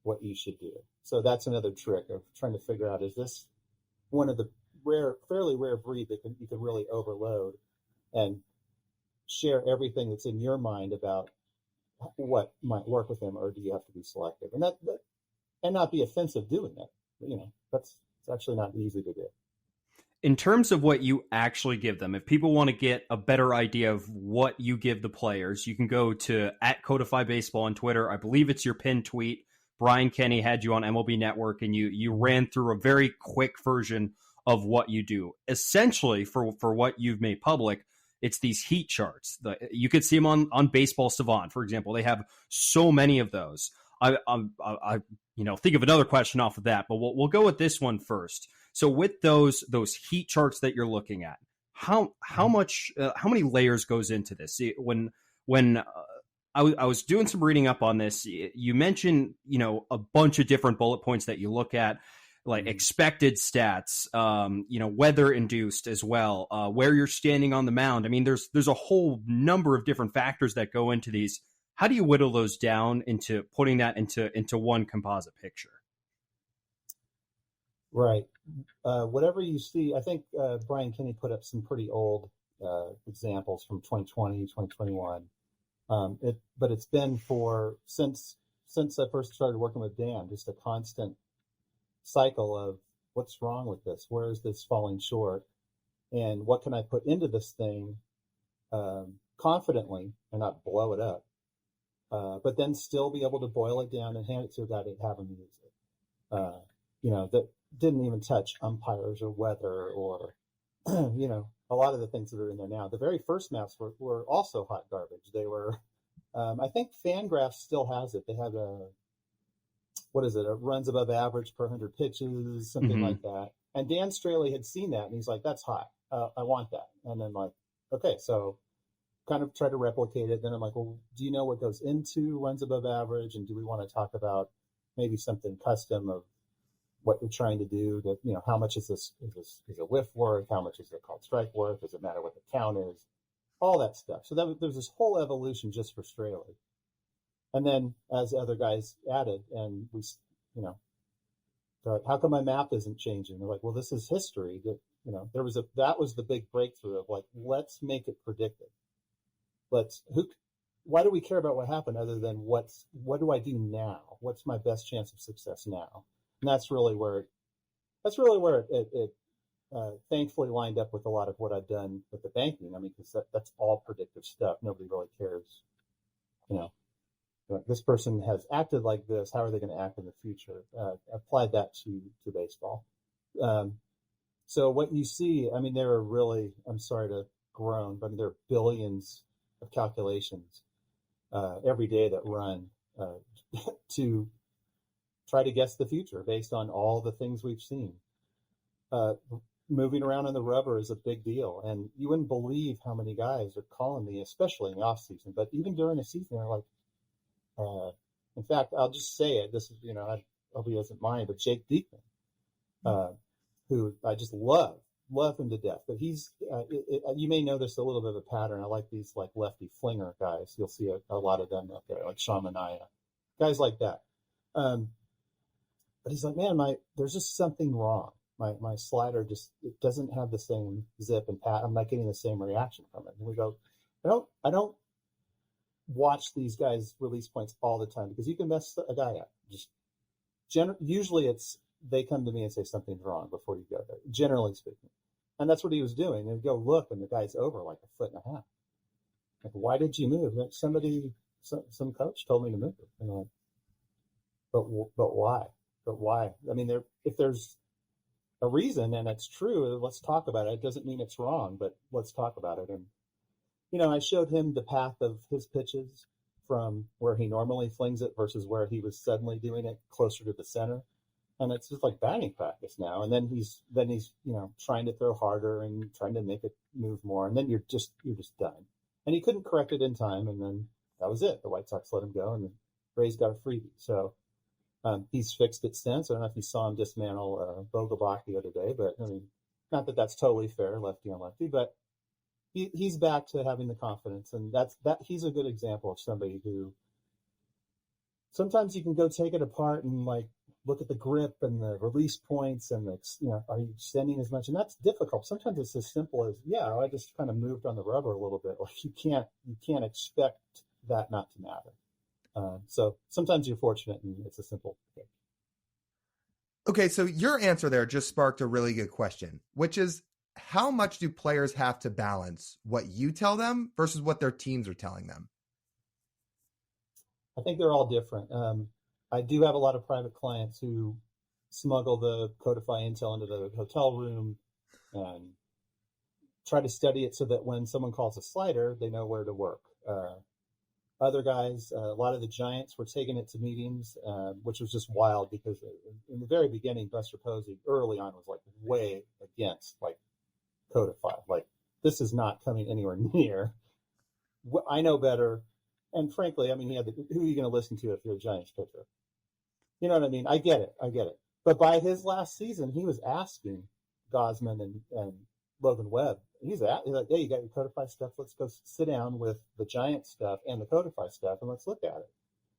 what you should do. So that's another trick of trying to figure out, is this one of the fairly rare breed that you can really overload and share everything that's in your mind about what might work with them, or do you have to be selective? And not be offensive doing it. It's actually not easy to do. In terms of what you actually give them, if people want to get a better idea of what you give the players, you can go to @Codify Baseball on Twitter. I believe it's your pinned tweet. Brian Kenny had you on MLB Network, and you ran through a very quick version of what you do. Essentially, for what you've made public, it's these heat charts. You could see them on Baseball Savant, for example. They have so many of those. I think of another question off of that, but we'll go with this one first. So with those heat charts that you're looking at, how many layers goes into this? See, when I was doing some reading up on this, you mentioned a bunch of different bullet points that you look at. like expected stats, weather induced as well, where you're standing on the mound. I mean, there's a whole number of different factors that go into these. How do you whittle those down into putting that into one composite picture? Right. Whatever you see, I think Brian Kinney put up some pretty old examples from 2020, 2021. But it's been since I first started working with Dan, just a constant cycle of what's wrong with this? Where is this falling short? And what can I put into this thing confidently and not blow it up, but then still be able to boil it down and hand it to a guy to have him use it. That didn't even touch umpires or weather or, a lot of the things that are in there now. The very first maps were also hot garbage. They were, I think Fangraphs still has it. They have a runs above average per 100 pitches, something like that. And Dan Straley had seen that and he's like, that's hot. I want that. And then like, okay, so kind of try to replicate it. Then I'm like, well, do you know what goes into runs above average? And do we want to talk about maybe something custom of what you're trying to do? That, how much is a whiff worth? How much is it called strike worth? Does it matter what the count is? All that stuff. So there's this whole evolution just for Straley. And then as other guys added, and we, they're like, how come my map isn't changing? They're like, well, this is history. That that was the big breakthrough of like, let's make it predictive. Why do we care about what happened other than what do I do now? What's my best chance of success now? And that's really where it thankfully lined up with a lot of what I've done with the banking. I mean, because that's all predictive stuff. Nobody really cares, this person has acted like this. How are they going to act in the future? Applied that to baseball. So what you see, I mean, there are really, I'm sorry to groan, but there are billions of calculations every day that run to try to guess the future based on all the things we've seen. Moving around on the rubber is a big deal. And you wouldn't believe how many guys are calling me, especially in the off season, but even during the season, they're like, in fact, I'll just say it. This is, I hope he doesn't mind, but Jake Diekman, who I just love him to death. But he's, you may know there's a little bit of a pattern. I like these like lefty flinger guys. You'll see a lot of them up there, like Sean Manaea, guys like that. But he's like, man, there's just something wrong. My slider it doesn't have the same zip and pat. I'm not getting the same reaction from it. And we go, I don't watch these guys release points all the time because you can mess a guy up. Usually they come to me and say something's wrong before you go there, generally speaking. And that's what he was doing. And go look, and the guy's over like 1.5 feet. Like, why did you move? Like some coach told me to move. And I'm like, but why? But why? I mean, if there's a reason and it's true, let's talk about it. It doesn't mean it's wrong, but let's talk about it. And I showed him the path of his pitches from where he normally flings it versus where he was suddenly doing it closer to the center. And it's just like batting practice now. And then he's trying to throw harder and trying to make it move more. And then you're just done. And he couldn't correct it in time. And then that was it. The White Sox let him go and the Rays got a freebie. So he's fixed it since. I don't know if you saw him dismantle Vogelbach the other day, but I mean, not that that's totally fair, lefty on lefty, but he's back to having the confidence, and he's a good example of somebody who sometimes you can go take it apart and like look at the grip and the release points and are you extending as much? And that's difficult. Sometimes it's as simple as, I just kind of moved on the rubber a little bit. Like you can't expect that not to matter. So sometimes you're fortunate and it's a simple thing. Okay, so your answer there just sparked a really good question, which is, how much do players have to balance what you tell them versus what their teams are telling them? I think they're all different. I do have a lot of private clients who smuggle the Codify intel into the hotel room and try to study it so that when someone calls a slider, they know where to work. Other guys, a lot of the Giants were taking it to meetings, which was just wild because in the very beginning, Buster Posey early on was like way against like Codify. Like, this is not coming anywhere near. I know better. And frankly, I mean, who are you going to listen to if you're a Giants pitcher? You know what I mean? I get it. But by his last season, he was asking Gosman and Logan Webb. He's like, hey, you got your Codify stuff. Let's go sit down with the Giant stuff and the Codify stuff, and let's look at it.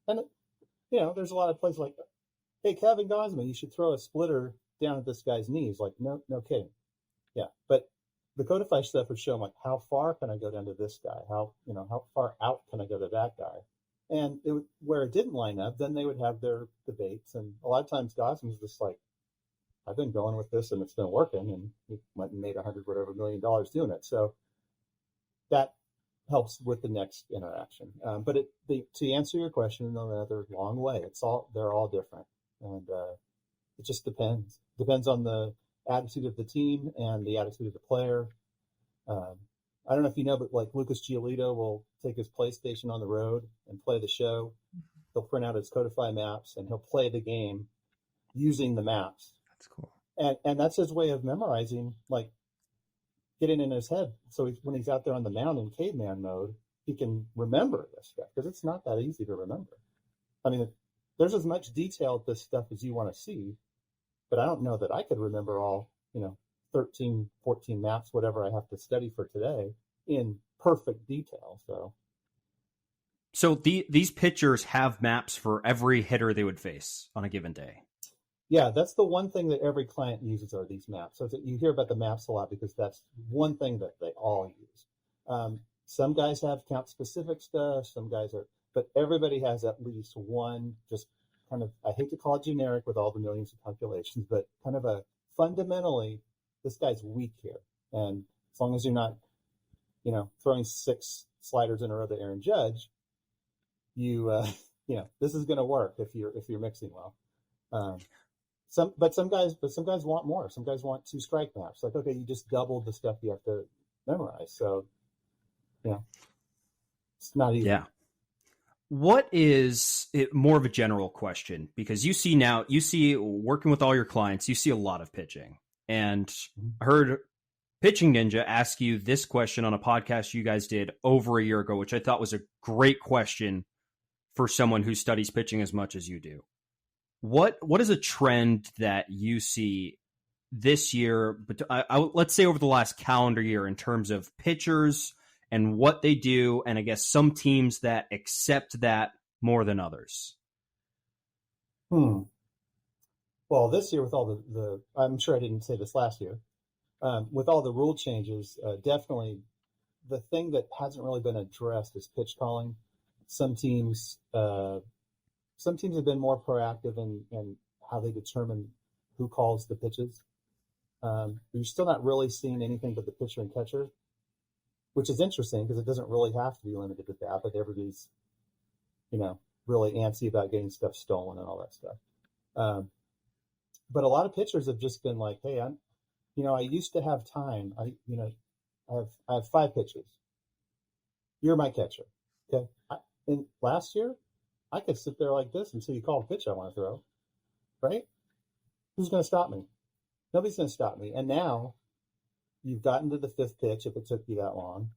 And, there's a lot of places like, hey, Kevin Gosman, you should throw a splitter down at this guy's knees. Like, no kidding. Yeah. But the Codify stuff would show them, like, how far can I go down to this guy? How far out can I go to that guy? And where it didn't line up, then they would have their debates. And a lot of times Gosman's just like, I've been going with this and it's been working, and he went and made $100 million doing it. So that helps with the next interaction. But to answer your question in another long way, they're all different, and it just depends. Depends on the attitude of the team and the attitude of the player. I don't know if you know, but like Lucas Giolito will take his PlayStation on the road and play the show. He'll print out his Codify maps and he'll play the game using the maps. That's cool. And that's his way of memorizing, like getting in his head. So when he's out there on the mound in caveman mode, he can remember this stuff, because it's not that easy to remember. I mean, there's as much detail at this stuff as you want to see, but I don't know that I could remember all, 13, 14 maps, whatever I have to study for today, in perfect detail. So these pitchers have maps for every hitter they would face on a given day. Yeah, that's the one thing that every client uses are these maps. So you hear about the maps a lot because that's one thing that they all use. Some guys have count-specific stuff, some guys but everybody has at least one, just kind of, I hate to call it generic with all the millions of calculations, but kind of a fundamentally, this guy's weak here. And as long as you're not, throwing 6 sliders in a row to Aaron Judge, this is going to work if you're mixing well. Some guys want more. Some guys want 2 strike maps. Like, okay, you just doubled the stuff you have to memorize. So, it's not easy. Yeah. What is it, more of a general question? Because you see working with all your clients, you see a lot of pitching. And I heard Pitching Ninja ask you this question on a podcast you guys did over a year ago, which I thought was a great question for someone who studies pitching as much as you do. What is a trend that you see this year, but let's say over the last calendar year, in terms of pitchers and what they do, and I guess some teams that accept that more than others? Well, this year with all the I'm sure I didn't say this last year, with all the rule changes, definitely the thing that hasn't really been addressed is pitch calling. Some teams have been more proactive in how they determine who calls the pitches. You're still not really seeing anything but the pitcher and catcher, which is interesting because it doesn't really have to be limited to that, but everybody's, really antsy about getting stuff stolen and all that stuff. But a lot of pitchers have just been like, hey, I used to have time. I have 5 pitches. You're my catcher. Okay. And last year, I could sit there like this until you call a pitch I want to throw, right? Who's going to stop me? Nobody's going to stop me. And now you've gotten to the 5th pitch, if it took you that long,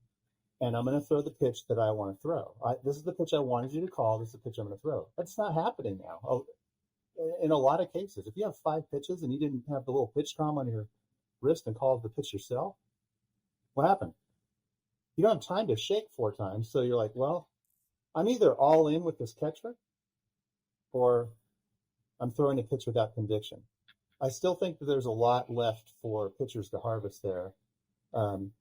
and I'm going to throw the pitch that I want to throw. This is the pitch I wanted you to call. This is the pitch I'm going to throw. That's not happening now. In a lot of cases, if you have 5 pitches and you didn't have the little pitch comm on your wrist and call the pitch yourself, what happened? You don't have time to shake 4 times. So you're like, well, I'm either all in with this catcher or I'm throwing a pitch without conviction. I still think that there's a lot left for pitchers to harvest there. Some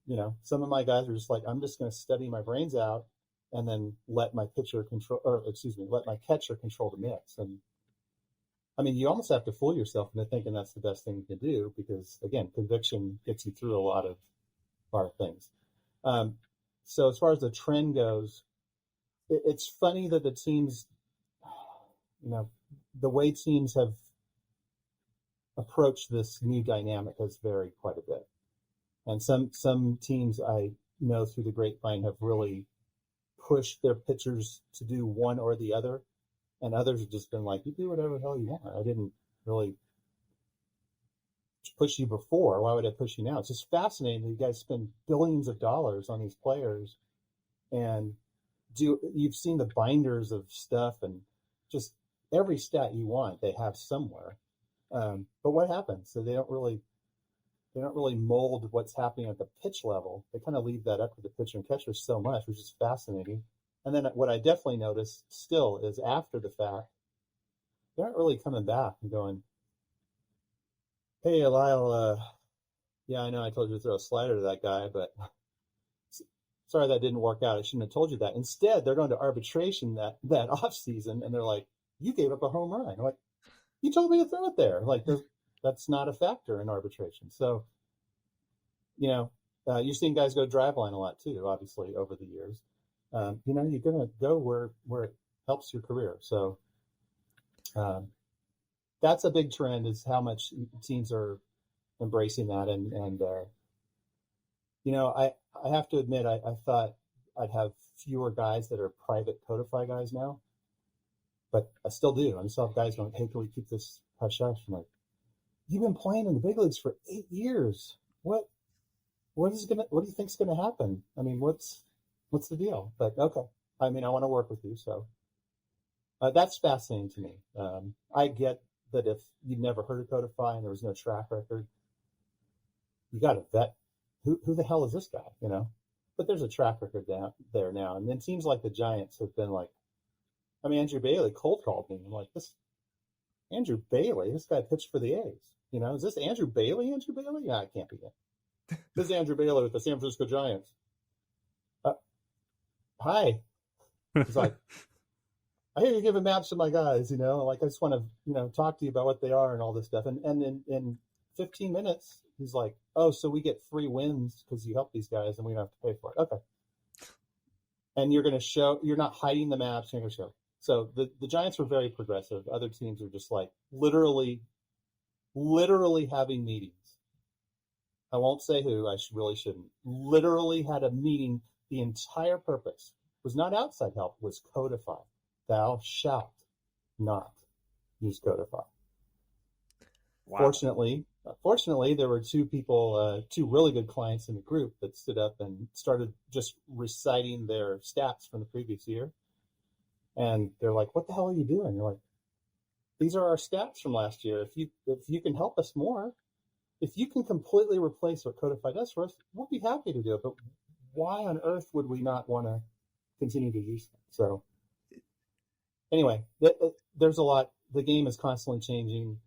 of my guys are just like, I'm just going to study my brains out and then let my catcher control the mix. And I mean, you almost have to fool yourself into thinking that's the best thing you can do because, again, conviction gets you through a lot of things. So as far as the trend goes, it's funny that the teams, the way teams have approached this new dynamic has varied quite a bit. And some teams I know through the grapevine have really pushed their pitchers to do one or the other. And others have just been like, you do whatever the hell you want. I didn't really push you before. Why would I push you now? It's just fascinating that you guys spend billions of dollars on these players and you've seen the binders of stuff and just every stat you want, they have somewhere. But what happens? So they don't really mold what's happening at the pitch level. They kind of leave that up to the pitcher and catcher so much, which is fascinating. And then what I definitely noticed still is after the fact, they aren't really coming back and going, "Hey, Lyle, yeah, I know I told you to throw a slider to that guy, but sorry that didn't work out. I shouldn't have told you that." Instead, they're going to arbitration that off season, and they're like, "You gave up a home run." I'm like, "You told me to throw it there." Like, that's not a factor in arbitration. So, you're seeing guys go driveline a lot too, obviously, over the years. You're going to go where it helps your career. So that's a big trend, is how much teams are embracing that. And I have to admit, I thought I'd have fewer guys that are private Codify guys now, but I still do. I still have guys going, "Hey, can we keep this hush hush?" I'm like, "You've been playing in the big leagues for 8 years. What do you think's gonna happen? I mean, what's the deal?" But okay. I mean, I want to work with you, so that's fascinating to me. I get that if you've never heard of Codify and there was no track record, you got to vet who the hell is this guy, But there's a track record there now, and then teams like the Giants have been like, I mean, Andrew Bailey cold called me. I'm like, this Andrew Bailey, this guy pitched for the A's. Is this Andrew Bailey? Yeah, it can't be it. This is Andrew Bailey with the San Francisco Giants. Hi. He's like, "I hear you're giving maps to my guys, like I just want to, talk to you about what they are and all this stuff." And in 15 minutes, he's like, "Oh, so we get free wins because you help these guys and we don't have to pay for it." Okay. And you're going to show, you're not hiding the maps, you're going to show. So the Giants were very progressive. Other teams are just like literally having meetings. I won't say who, I really shouldn't. Literally had a meeting. The entire purpose was not outside help, was Codify. Thou shalt not use Codify. Wow. Fortunately, there were two people, two really good clients in the group that stood up and started just reciting their stats from the previous year. And they're like, "What the hell are you doing?" You're like, "These are our stats from last year. If you can help us more, if you can completely replace what Codify does for us, we'll be happy to do it. But why on earth would we not want to continue to use them?" So anyway, there's a lot. The game is constantly changing.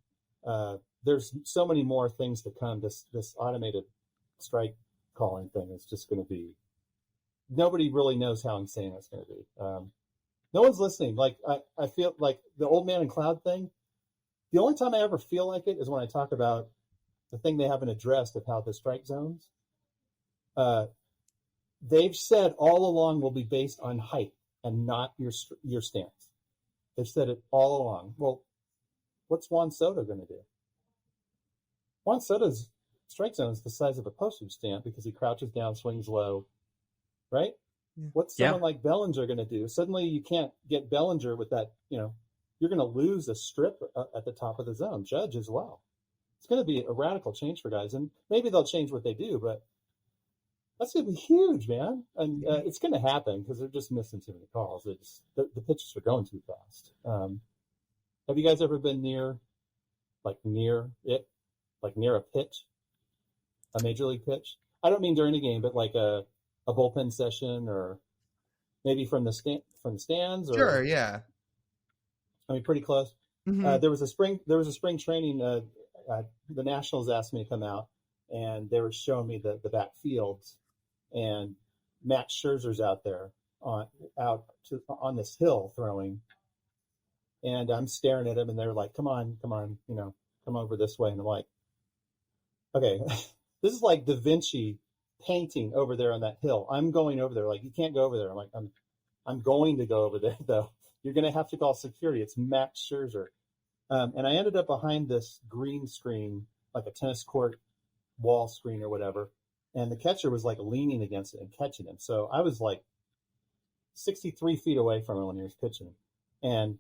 There's so many more things to come. This automated strike calling thing is just going to be, nobody really knows how insane it's going to be. No one's listening. Like I feel like the old man and cloud thing. The only time I ever feel like it is when I talk about the thing they haven't addressed of how the strike zones. They've said all along will be based on height and not your stance. They've said it all along. Well, what's Juan Soto going to do? Juan Soto's strike zone is the size of a postage stamp because he crouches down, swings low, right? Yeah. What's someone like Bellinger going to do? Suddenly you can't get Bellinger with that, you're going to lose a strip at the top of the zone. Judge as well. It's going to be a radical change for guys, and maybe they'll change what they do, but that's going to be huge, man. And it's going to happen because they're just missing too many calls. The pitches are going too fast. Have you guys ever been near a pitch, a major league pitch? I don't mean during a game, but like a bullpen session, or maybe from the stands. Or, sure, yeah. I mean, pretty close. Mm-hmm. There was a spring training. The Nationals asked me to come out, and they were showing me the back fields, and Max Scherzer's out there on this hill throwing, and I'm staring at him, and they're like, come on, come over this way. And I'm like, okay, this is like Da Vinci painting over there on that hill. I'm going over there. Like, you can't go over there. I'm like, I'm going to go over there though. You're going to have to call security. It's Max Scherzer. And I ended up behind this green screen, like a tennis court wall screen or whatever. And the catcher was like leaning against it and catching him. So I was like 63 feet away from him when he was pitching. And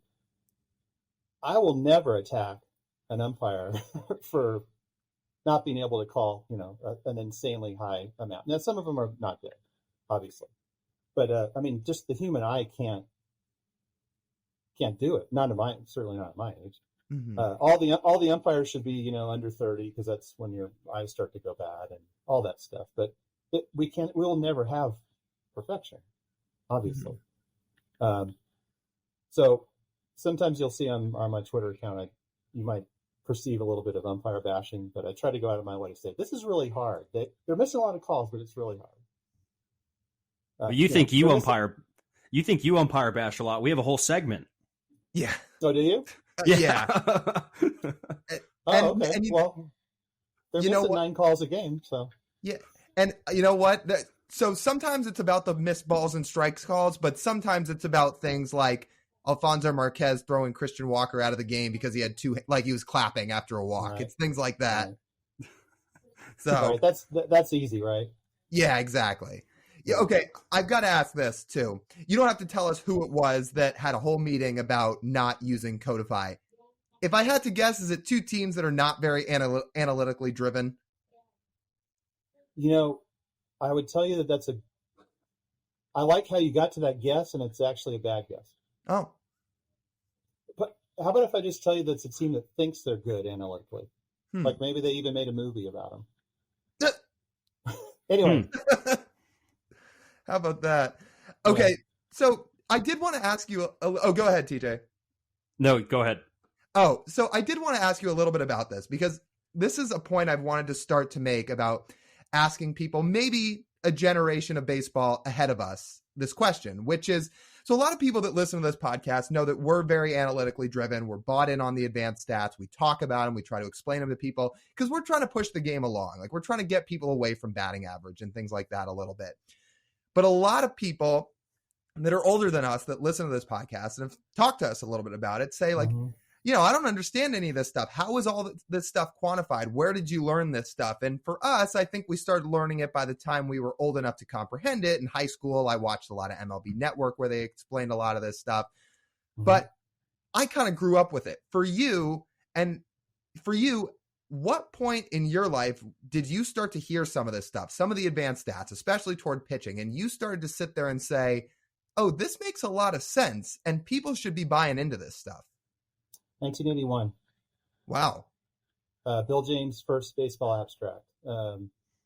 I will never attack an umpire for not being able to call, an insanely high amount. Now, some of them are not good, obviously. But, I mean, just the human eye can't do it. Certainly not at my age. All the umpires should be, under 30 because that's when your eyes start to go bad and all that stuff. But we'll never have perfection, obviously. So sometimes you'll see on my Twitter account, you might perceive a little bit of umpire bashing, but I try to go out of my way to say this is really hard. They're missing a lot of calls, but it's really hard. But you think you umpire bash a lot? We have a whole segment. Yeah. So do you? Yeah. Okay. And well, they're missing 9 calls a game, so. Yeah. And you know what? So sometimes it's about the missed balls and strikes calls, but sometimes it's about things like Alfonso Marquez throwing Christian Walker out of the game because he had he was clapping after a walk. Right. It's things like that. Right. So right. That's easy, right? Yeah, exactly. Yeah, okay, I've got to ask this too. You don't have to tell us who it was that had a whole meeting about not using Codify. If I had to guess, is it 2 teams that are not very analytically driven? I would tell you that I like how you got to that guess, and it's actually a bad guess. Oh. But how about if I just tell you that it's a team that thinks they're good analytically? Like maybe they even made a movie about them. Anyway. How about that? Okay, yeah. So I did want to ask you. Go ahead, TJ. No, go ahead. Oh, so I did want to ask you a little bit about this because this is a point I've wanted to start to make about asking people, maybe a generation of baseball ahead of us, this question, which is, so a lot of people that listen to this podcast know that we're very analytically driven. We're bought in on the advanced stats. We talk about them. We try to explain them to people because we're trying to push the game along. Like we're trying to get people away from batting average and things like that a little bit. But a lot of people that are older than us that listen to this podcast and have talked to us a little bit about it say like, I don't understand any of this stuff. How is all this stuff quantified? Where did you learn this stuff? And for us, I think we started learning it by the time we were old enough to comprehend it. In high school, I watched a lot of MLB Network where they explained a lot of this stuff. But I kind of grew up with it. For you, what point in your life did you start to hear some of this stuff, some of the advanced stats, especially toward pitching, and you started to sit there and say, oh, this makes a lot of sense, and people should be buying into this stuff? 1981. Wow. Bill James' first baseball abstract.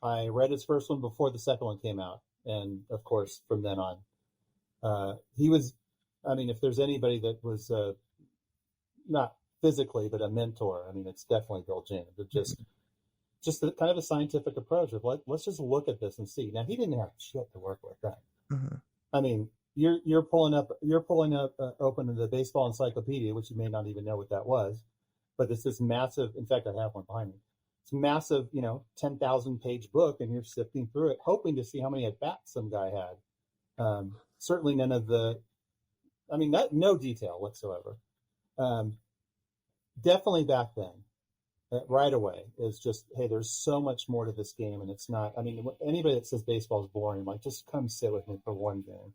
I read his first one before the second one came out, and, of course, from then on. If there's anybody that was not physically, but a mentor. It's definitely Bill James. But just the kind of a scientific approach of let's just look at this and see. Now he didn't have shit to work with then. You're pulling up open the baseball encyclopedia, which you may not even know what that was, but it's this massive. In fact, I have one behind me. It's a massive, 10,000 page book, and you're sifting through it, hoping to see how many at bats some guy had. Certainly none of no detail whatsoever. Definitely back then, right away, is just, hey, there's so much more to this game, and it's not, anybody that says baseball is boring, just come sit with me for one game.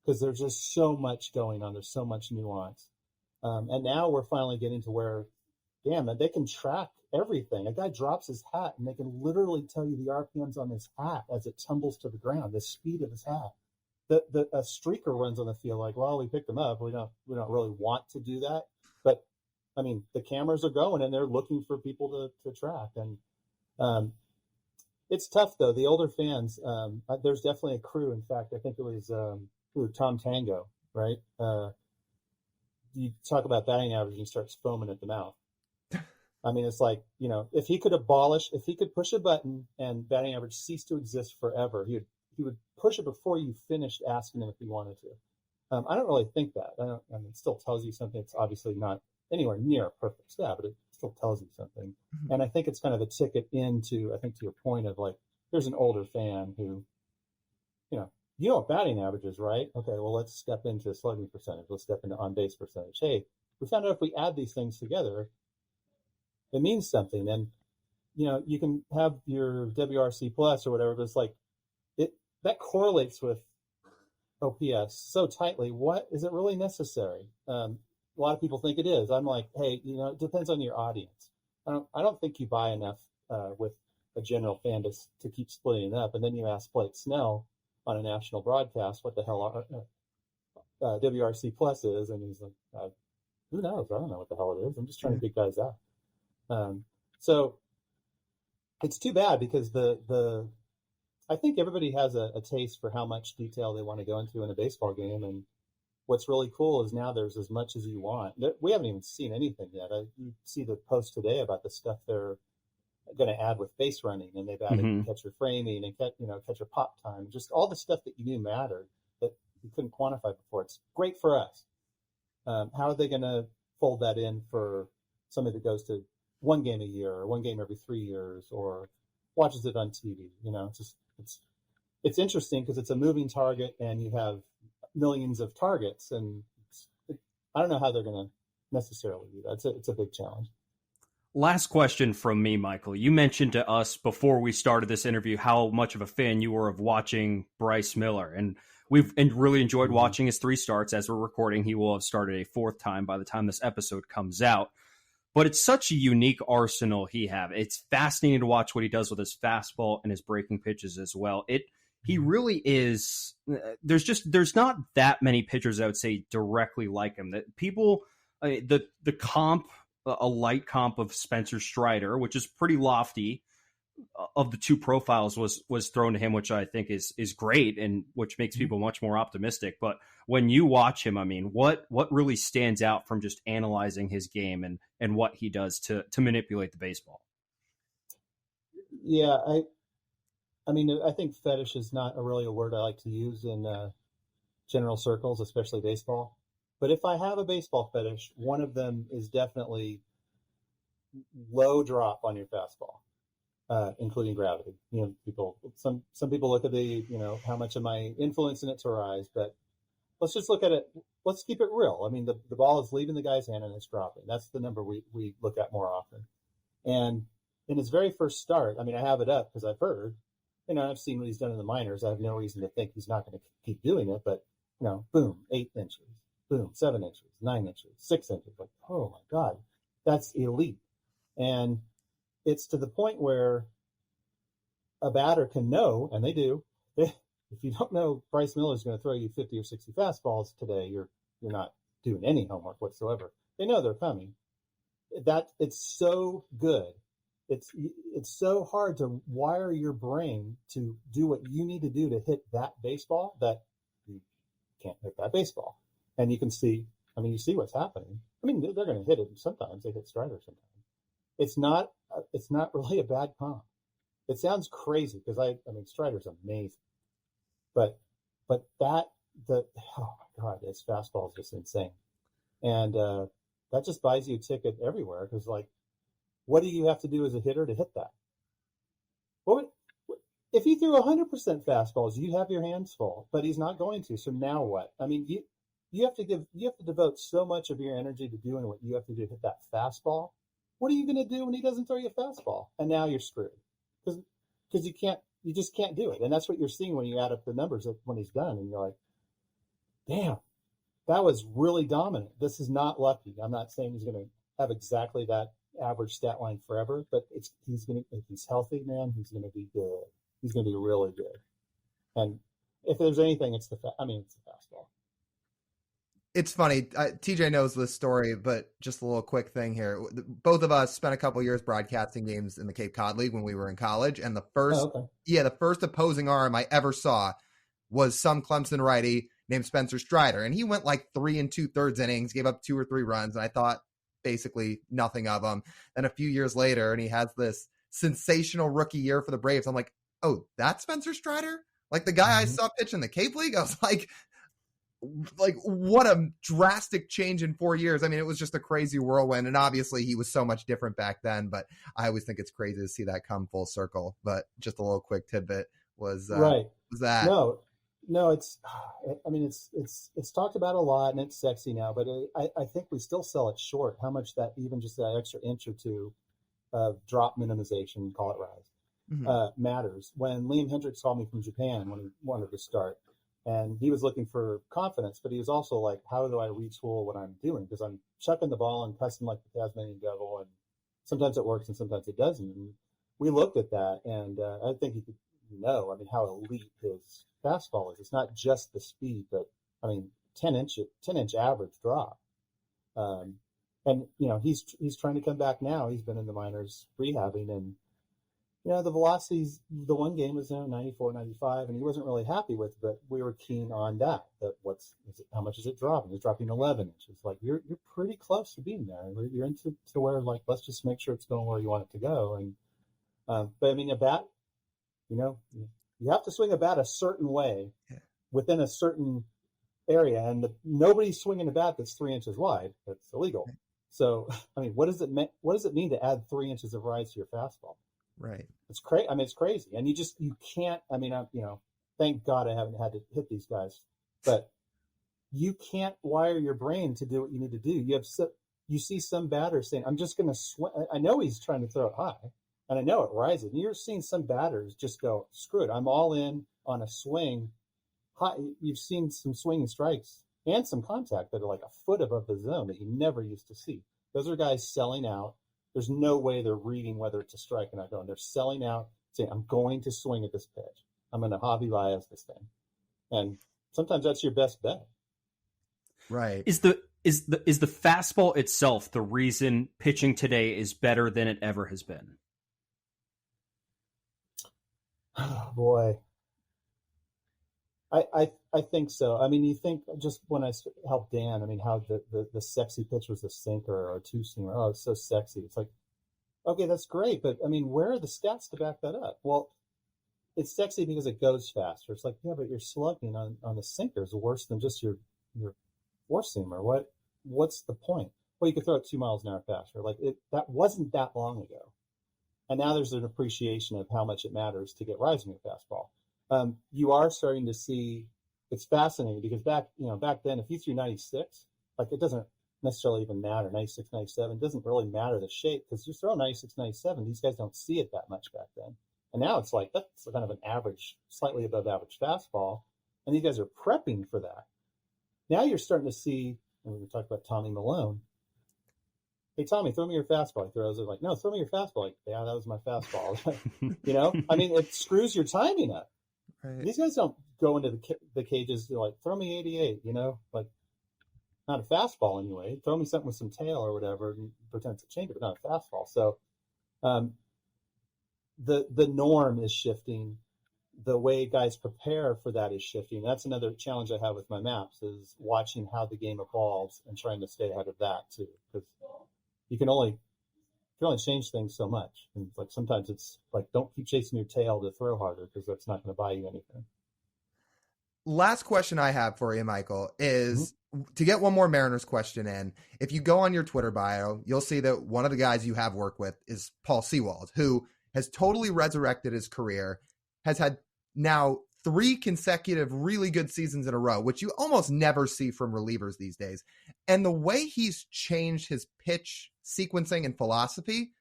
Because there's just so much going on. There's so much nuance. And now we're finally getting to where, damn, they can track everything. A guy drops his hat, and they can literally tell you the RPMs on his hat as it tumbles to the ground, the speed of his hat. A streaker runs on the field like, well, we picked him up. We don't really want to do that. But the cameras are going, and they're looking for people to track. And it's tough, though. The older fans, there's definitely a crew. In fact, I think it was Tom Tango, right? You talk about batting average, and he starts foaming at the mouth. It's like, if he could push a button and batting average ceased to exist forever, he would push it before you finished asking him if he wanted to. I don't really think that. It still tells you something. It's obviously not anywhere near a perfect stat, but it still tells you something. And I think it's kind of a ticket into, I think, to your point of like, there's an older fan who, you know what batting average is, right? Okay, well, let's step into slugging percentage. Let's step into on-base percentage. Hey, we found out if we add these things together, it means something. And, you can have your WRC plus or whatever, but it's like, that correlates with OPS so tightly. What is it really necessary? A lot of people think it is. I'm like, hey, it depends on your audience. I don't think you buy enough with a general fan to keep splitting it up. And then you ask Blake Snell on a national broadcast what the hell WRC plus is, and he's like, Who knows? I don't know what the hell it is. I'm just trying to dig guys out. So it's too bad because I think everybody has a taste for how much detail they want to go into in a baseball game. And what's really cool is now there's as much as you want. We haven't even seen anything yet. You see the post today about the stuff they're going to add with base running, and they've added catcher framing and catcher pop time, just all the stuff that you knew mattered that you couldn't quantify before. It's great for us. How are they going to fold that in for somebody that goes to one game a year or one game every 3 years or watches it on TV? It's interesting because it's a moving target and you have millions of targets, and I don't know how they're going to necessarily do that. It's a big challenge. Last question from me, Michael. You mentioned to us before we started this interview how much of a fan you were of watching Bryce Miller, and we've really enjoyed watching his 3 starts. As we're recording, he will have started a 4th time by the time this episode comes out. But it's such a unique arsenal he have. It's fascinating to watch what he does with his fastball and his breaking pitches as well. He really is. There's not that many pitchers I would say directly like him. That people, the comp, a light comp of Spencer Strider, which is pretty lofty, of the 2 profiles was thrown to him, which I think is great and which makes people much more optimistic. But when you watch him, I mean, what really stands out from just analyzing his game and what he does to manipulate the baseball? Yeah, I mean, I think fetish is not really a word I like to use in general circles, especially baseball. But if I have a baseball fetish, one of them is definitely low drop on your fastball, including gravity. Some people look at how much am I influencing it to rise, but let's just look at it. Let's keep it real. I mean, the ball is leaving the guy's hand and it's dropping. That's the number we look at more often. And in his very first start, I mean, I have it up because I've heard, I've seen what he's done in the minors. I have no reason to think he's not going to keep doing it, but boom, 8 inches, boom, 7 inches, 9 inches, 6 inches. Like, oh my God, that's elite. And it's to the point where a batter can know, and they do, if you don't know Bryce Miller is going to throw you 50 or 60 fastballs today, you're not doing any homework whatsoever. They know they're coming. That it's so good. It's so hard to wire your brain to do what you need to do to hit that baseball that you can't hit that baseball. And you can see, you see what's happening. I mean, they're going to hit it sometimes. They hit Strider sometimes. It's not really a bad comp. It sounds crazy because Strider's amazing, but oh my God, his fastball is just insane, and that just buys you a ticket everywhere because what do you have to do as a hitter to hit that? If he threw 100% fastballs, you have your hands full, but he's not going to. So now what? I mean, you have to devote so much of your energy to doing what you have to do to hit that fastball. What are you going to do when he doesn't throw you a fastball? And now you're screwed because you just can't do it. And that's what you're seeing when you add up the numbers when he's done. And you're like, damn, that was really dominant. This is not lucky. I'm not saying he's going to have exactly that average stat line forever, but if he's healthy, man, he's going to be good. He's going to be really good. And if there's anything, it's the fastball. It's funny. TJ knows this story, but just a little quick thing here. Both of us spent a couple years broadcasting games in the Cape Cod League when we were in college. And the first opposing arm I ever saw was some Clemson righty named Spencer Strider. And he went 3 2/3 innings, gave up 2 or 3 runs. And I thought basically nothing of him. Then a few years later, and he has this sensational rookie year for the Braves. I'm like, oh, that's Spencer Strider? The guy I saw pitch in the Cape League? I was like, what a drastic change in 4 years. I mean, it was just a crazy whirlwind. And obviously he was so much different back then, but I always think it's crazy to see that come full circle. But just a little quick tidbit was that. No, it's talked about a lot and it's sexy now, but I think we still sell it short. How much that even just that extra inch or two of drop minimization, call it rise, matters. When Liam Hendricks called me from Japan when he wanted to start, and he was looking for confidence, but he was also like, how do I retool what I'm doing? Because I'm chucking the ball and cussing like the Tasmanian devil, and sometimes it works and sometimes it doesn't. And we looked at that, and I think he could how elite his fastball is. It's not just the speed, but 10 inch average drop. And he's trying to come back now. He's been in the minors rehabbing, and the velocities, the one game was 94, 95, and he wasn't really happy with it, but we were keen on that how much is it dropping? It's dropping 11 inches. Like, you're pretty close to being there. You're into to where, like, let's just make sure it's going where you want it to go. And but I mean, a bat, you have to swing a bat a certain way within a certain area, and nobody's swinging a bat that's 3 inches wide. That's illegal. So, I mean, what does it mean to add 3 inches of rise to your fastball? Right. It's crazy. I mean, it's crazy. And you can't, I mean, thank God I haven't had to hit these guys, but you can't wire your brain to do what you need to do. You see some batters saying, I'm just going to swing. I know he's trying to throw it high, and I know it rises. And you're seeing some batters just go, screw it, I'm all in on a swing. High. You've seen some swinging strikes and some contact that are like a foot above the zone that you never used to see. Those are guys selling out. There's no way they're reading whether it's a strike or not going. They're selling out, saying, I'm going to swing at this pitch. I'm going to hobby bias this thing. And sometimes that's your best bet. Right. Is the fastball itself the reason pitching today is better than it ever has been? Oh, boy. I think so. I mean, you think just when I helped Dan, I mean, how the sexy pitch was a sinker or a two-seamer. Oh, it's so sexy. It's like, okay, that's great. But, I mean, where are the stats to back that up? Well, it's sexy because it goes faster. It's like, yeah, but your slugging on the sinker is worse than just your four-seamer. What's the point? Well, you could throw it 2 miles an hour faster. Like, that wasn't that long ago. And now there's an appreciation of how much it matters to get rising your fastball. You are starting to see, it's fascinating because back then, if you threw 96, like, it doesn't necessarily even matter. 96, 97 doesn't really matter the shape, because you throw 96, 97, these guys don't see it that much back then. And now it's like, that's kind of an average, slightly above average fastball. And these guys are prepping for that. Now you're starting to see, and we talked about Tommy Malone. Hey, Tommy, throw me your fastball. He throws it, like, no, throw me your fastball. Like, yeah, that was my fastball. I mean, it screws your timing up. Right. These guys don't go into the cages like, throw me 88, like, not a fastball anyway. Throw me something with some tail or whatever and pretend it's a change, but not a fastball. So the norm is shifting. The way guys prepare for that is shifting. That's another challenge I have with my maps, is watching how the game evolves and trying to stay ahead of that too. Because you can only change things so much. And like, sometimes it's like, don't keep chasing your tail to throw harder, because that's not going to buy you anything. Last question I have for you, Michael, is to get one more Mariners question in. If you go on your Twitter bio, you'll see that one of the guys you have worked with is Paul Sewald, who has totally resurrected his career, has had now 3 consecutive really good seasons in a row, which you almost never see from relievers these days. And the way he's changed his pitch sequencing and philosophy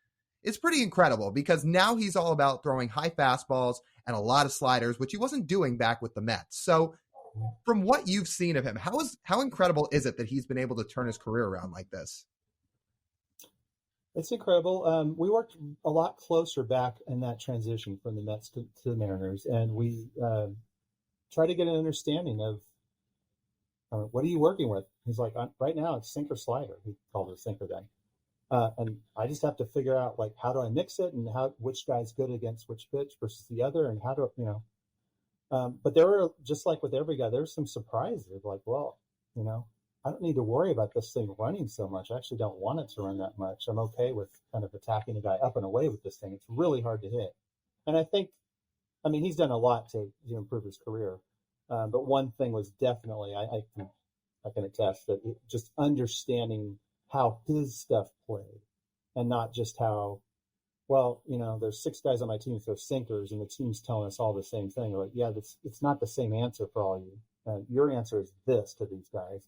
is pretty incredible, because now he's all about throwing high fastballs and a lot of sliders, which he wasn't doing back with the Mets. So from what you've seen of him, how incredible is it that he's been able to turn his career around like this? It's incredible. We worked a lot closer back in that transition from the Mets to the Mariners, and we try to get an understanding of what are you working with? He's like, right now it's sinker slider. He called it a sinker then. And I just have to figure out, like, how do I mix it, and which guy's good against which pitch versus the other, and how do, but there were, just like with every guy, there's some surprises. Like, well, I don't need to worry about this thing running so much. I actually don't want it to run that much. I'm okay with kind of attacking a guy up and away with this thing. It's really hard to hit. And I think, he's done a lot to improve his career. But one thing was definitely, I can attest that just understanding how his stuff played, and not just how, well, there's 6 guys on my team who throw sinkers, and the team's telling us all the same thing. Like, yeah, it's not the same answer for all you. Your answer is this to these guys.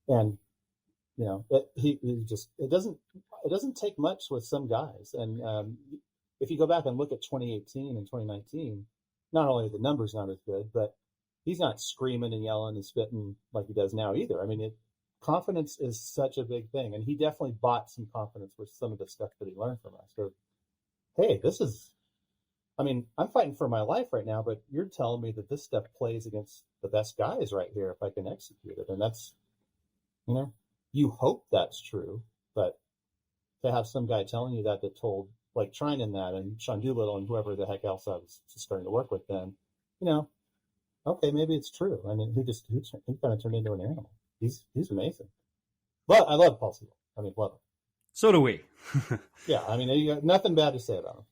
It doesn't take much with some guys. And if you go back and look at 2018 and 2019, not only are the numbers not as good, but he's not screaming and yelling and spitting like he does now either. Confidence is such a big thing, and he definitely bought some confidence with some of the stuff that he learned from us. So, hey, I'm fighting for my life right now, but you're telling me that this stuff plays against the best guys right here if I can execute it. And You know, you hope that's true, but to have some guy telling you that told like Trinan that and Sean Doolittle and whoever the heck else I was starting to work with then, you know, okay, maybe it's true. I mean, he kind of turned into an animal. He's amazing. But I love Paul Siegel. I mean, love him. So do we. Yeah, I mean, you got nothing bad to say about him.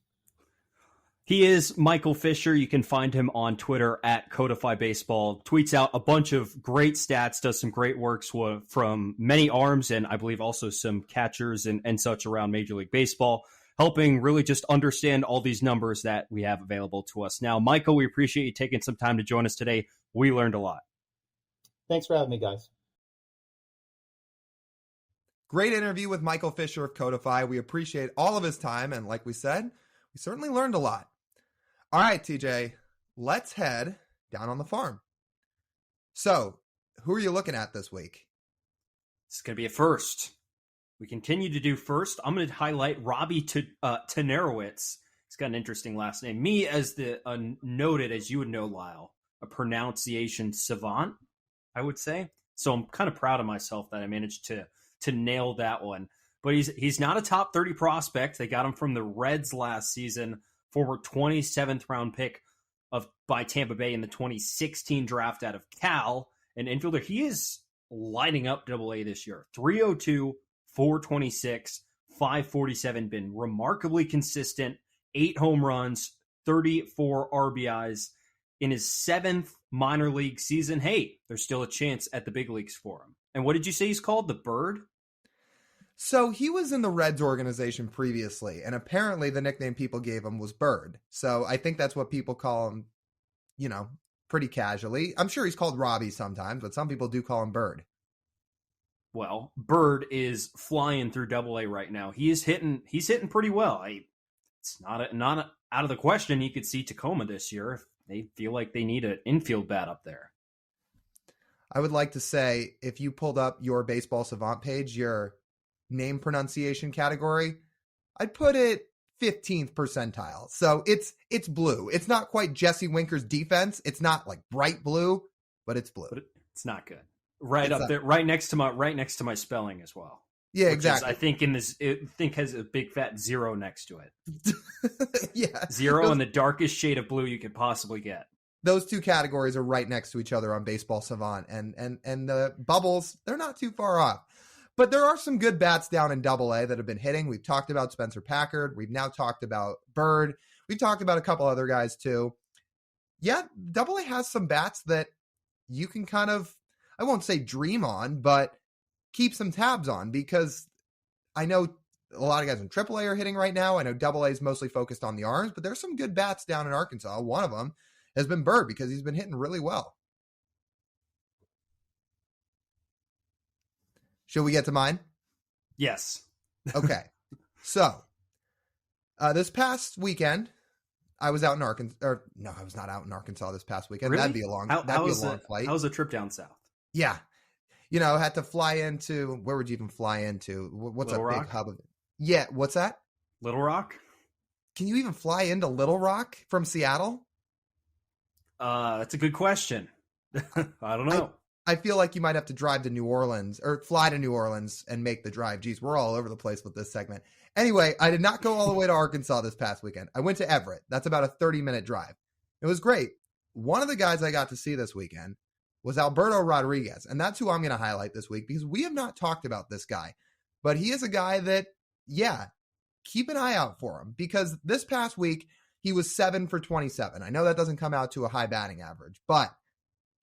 He is Michael Fisher. You can find him on Twitter at Codify Baseball. Tweets out a bunch of great stats, does some great works from many arms, and I believe also some catchers and such around Major League Baseball, helping really just understand all these numbers that we have available to us now. Michael, we appreciate you taking some time to join us today. We learned a lot. Thanks for having me, guys. Great interview with Michael Fisher of Codify. We appreciate all of his time, and like we said, we certainly learned a lot. All right, TJ, let's head down on the farm. So, who are you looking at this week? It's going to be a first. We continue to do first. I'm going to highlight Robbie Tenerowitz. He's got an interesting last name. Me, as the noted, as you would know, Lyle, a pronunciation savant, I would say. So I'm kind of proud of myself that I managed to nail that one. But he's not a top 30 prospect. They got him from the Reds last season. Former 27th round pick by Tampa Bay in the 2016 draft out of Cal. An infielder. He is lighting up AA this year. 302, 426, 547. Been remarkably consistent. 8 home runs, 34 RBIs in his 7th minor league season. Hey, there's still a chance at the big leagues for him. And what did you say he's called? The Bird? So he was in the Reds organization previously, and apparently the nickname people gave him was Bird. So I think that's what people call him, you know, pretty casually. I'm sure he's called Robbie sometimes, but some people do call him Bird. Well, Bird is flying through AA right now. He's hitting pretty well. It's not out of the question he could see Tacoma this year if they feel like they need an infield bat up there. I would like to say, if you pulled up your Baseball Savant page, your name pronunciation category, I'd put it 15th percentile. So it's blue. It's not quite Jesse Winker's defense. It's not like bright blue, but it's blue. But it's not good. Right up there, right next to my spelling as well. Yeah, exactly. I think has a big fat 0 next to it. Yeah. 0 and the darkest shade of blue you could possibly get. Those two categories are right next to each other on Baseball Savant, and the bubbles, they're not too far off. But there are some good bats down in AA that have been hitting. We've talked about Spencer Packard. We've now talked about Bird. We've talked about a couple other guys too. Yeah, AA has some bats that you can kind of, I won't say dream on, but keep some tabs on, because I know a lot of guys in AAA are hitting right now. I know AA is mostly focused on the arms, but there's some good bats down in Arkansas. One of them has been Bird, because he's been hitting really well. Should we get to mine? Yes. Okay. So, this past weekend, I was out in Arkansas. Or, no, I was not out in Arkansas this past weekend. Really? That'd be a long flight. How was the trip down south? Yeah. You know, had to fly into, where would you even fly into? What's Little a Rock? big hub of it? Yeah, what's that? Little Rock? Can you even fly into Little Rock from Seattle? That's a good question. I don't know. I feel like you might have to drive to New Orleans or fly to New Orleans and make the drive. Geez, we're all over the place with this segment. Anyway, I did not go all the way to Arkansas this past weekend. I went to Everett. That's about a 30-minute drive. It was great. One of the guys I got to see this weekend was Alberto Rodriguez, and that's who I'm going to highlight this week, because we have not talked about this guy. But he is a guy that, yeah, keep an eye out for him, because this past week he was 7 for 27. I know that doesn't come out to a high batting average, but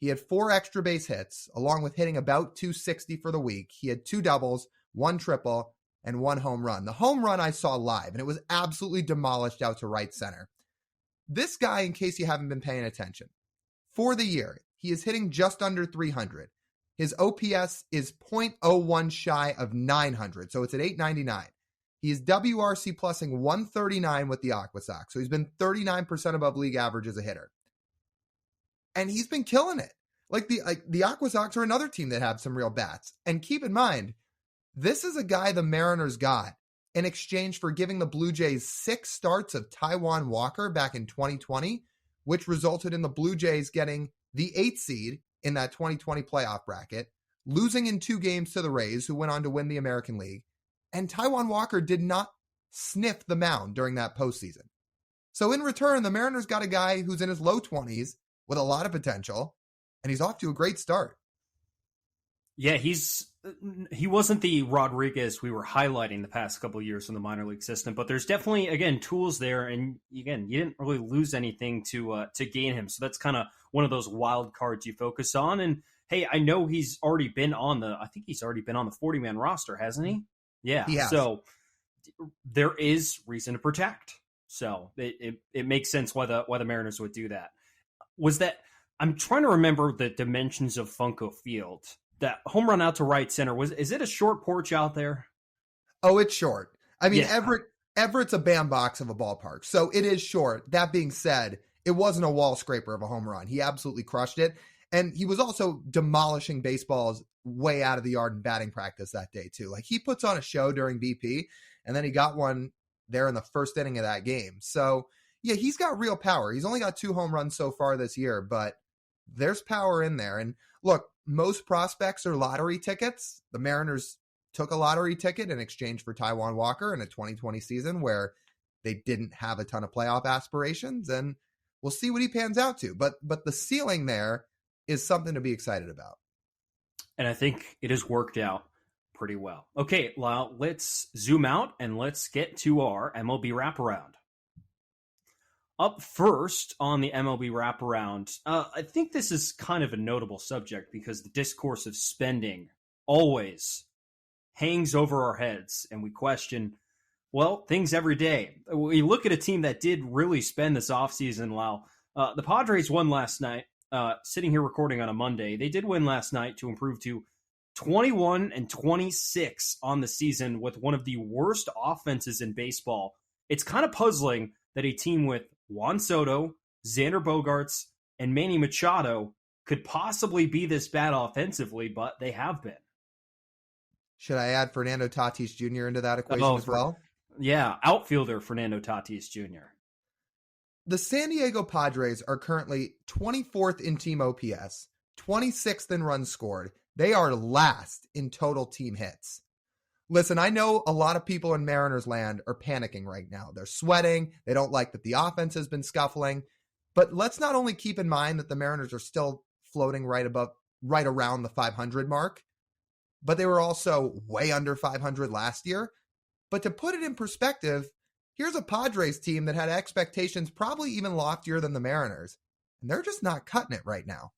he had 4 extra base hits, along with hitting about 260 for the week. He had 2 doubles, 1 triple, and 1 home run. The home run I saw live, and it was absolutely demolished out to right center. This guy, in case you haven't been paying attention, for the year, he is hitting just under 300. His OPS is .01 shy of 900, so it's at 899. He is WRC plussing 139 with the Aqua Sox, so he's been 39% above league average as a hitter. And he's been killing it. Like the Aqua Sox are another team that have some real bats. And keep in mind, this is a guy the Mariners got in exchange for giving the Blue Jays 6 starts of Taijuan Walker back in 2020, which resulted in the Blue Jays getting the 8th seed in that 2020 playoff bracket, losing in 2 games to the Rays, who went on to win the American League, and Taijuan Walker did not sniff the mound during that postseason. So in return, the Mariners got a guy who's in his low 20s with a lot of potential, and he's off to a great start. Yeah, he wasn't the Rodriguez we were highlighting the past couple of years in the minor league system, but there's definitely, again, tools there, and again, you didn't really lose anything to gain him, so that's kind of one of those wild cards you focus on. And hey, I know he's already been on the 40-man roster, hasn't he? Yeah, he has. So there is reason to protect. So it makes sense why the Mariners would do that. I'm trying to remember the dimensions of Funko Field. That home run out to right center, is it a short porch out there? Oh, it's short. I mean, yeah. Everett's a bandbox of a ballpark, so it is short. That being said, it wasn't a wall scraper of a home run. He absolutely crushed it. And he was also demolishing baseballs way out of the yard in batting practice that day, too. Like, he puts on a show during BP, and then he got one there in the first inning of that game. So, yeah, he's got real power. He's only got 2 home runs so far this year, but there's power in there. And look, most prospects are lottery tickets. The Mariners took a lottery ticket in exchange for Taijuan Walker in a 2020 season where they didn't have a ton of playoff aspirations, and we'll see what he pans out to. But the ceiling there is something to be excited about. And I think it has worked out pretty well. Okay, Lyle, let's zoom out and let's get to our MLB Wraparound. Up first on the MLB Wraparound, I think this is kind of a notable subject because the discourse of spending always hangs over our heads, and we question, well, things every day. We look at a team that did really spend this offseason, Lyle. The Padres won last night, sitting here recording on a Monday. They did win last night to improve to 21-26 on the season with one of the worst offenses in baseball. It's kind of puzzling that a team with Juan Soto, Xander Bogaerts, and Manny Machado could possibly be this bad offensively, but they have been. Should I add Fernando Tatis Jr. into that equation as well? Yeah, outfielder Fernando Tatis Jr. The San Diego Padres are currently 24th in team OPS, 26th in runs scored. They are last in total team hits. Listen, I know a lot of people in Mariners land are panicking right now. They're sweating. They don't like that the offense has been scuffling. But let's not only keep in mind that the Mariners are still floating right around the 500 mark, but they were also way under 500 last year. But to put it in perspective, here's a Padres team that had expectations probably even loftier than the Mariners, and they're just not cutting it right now.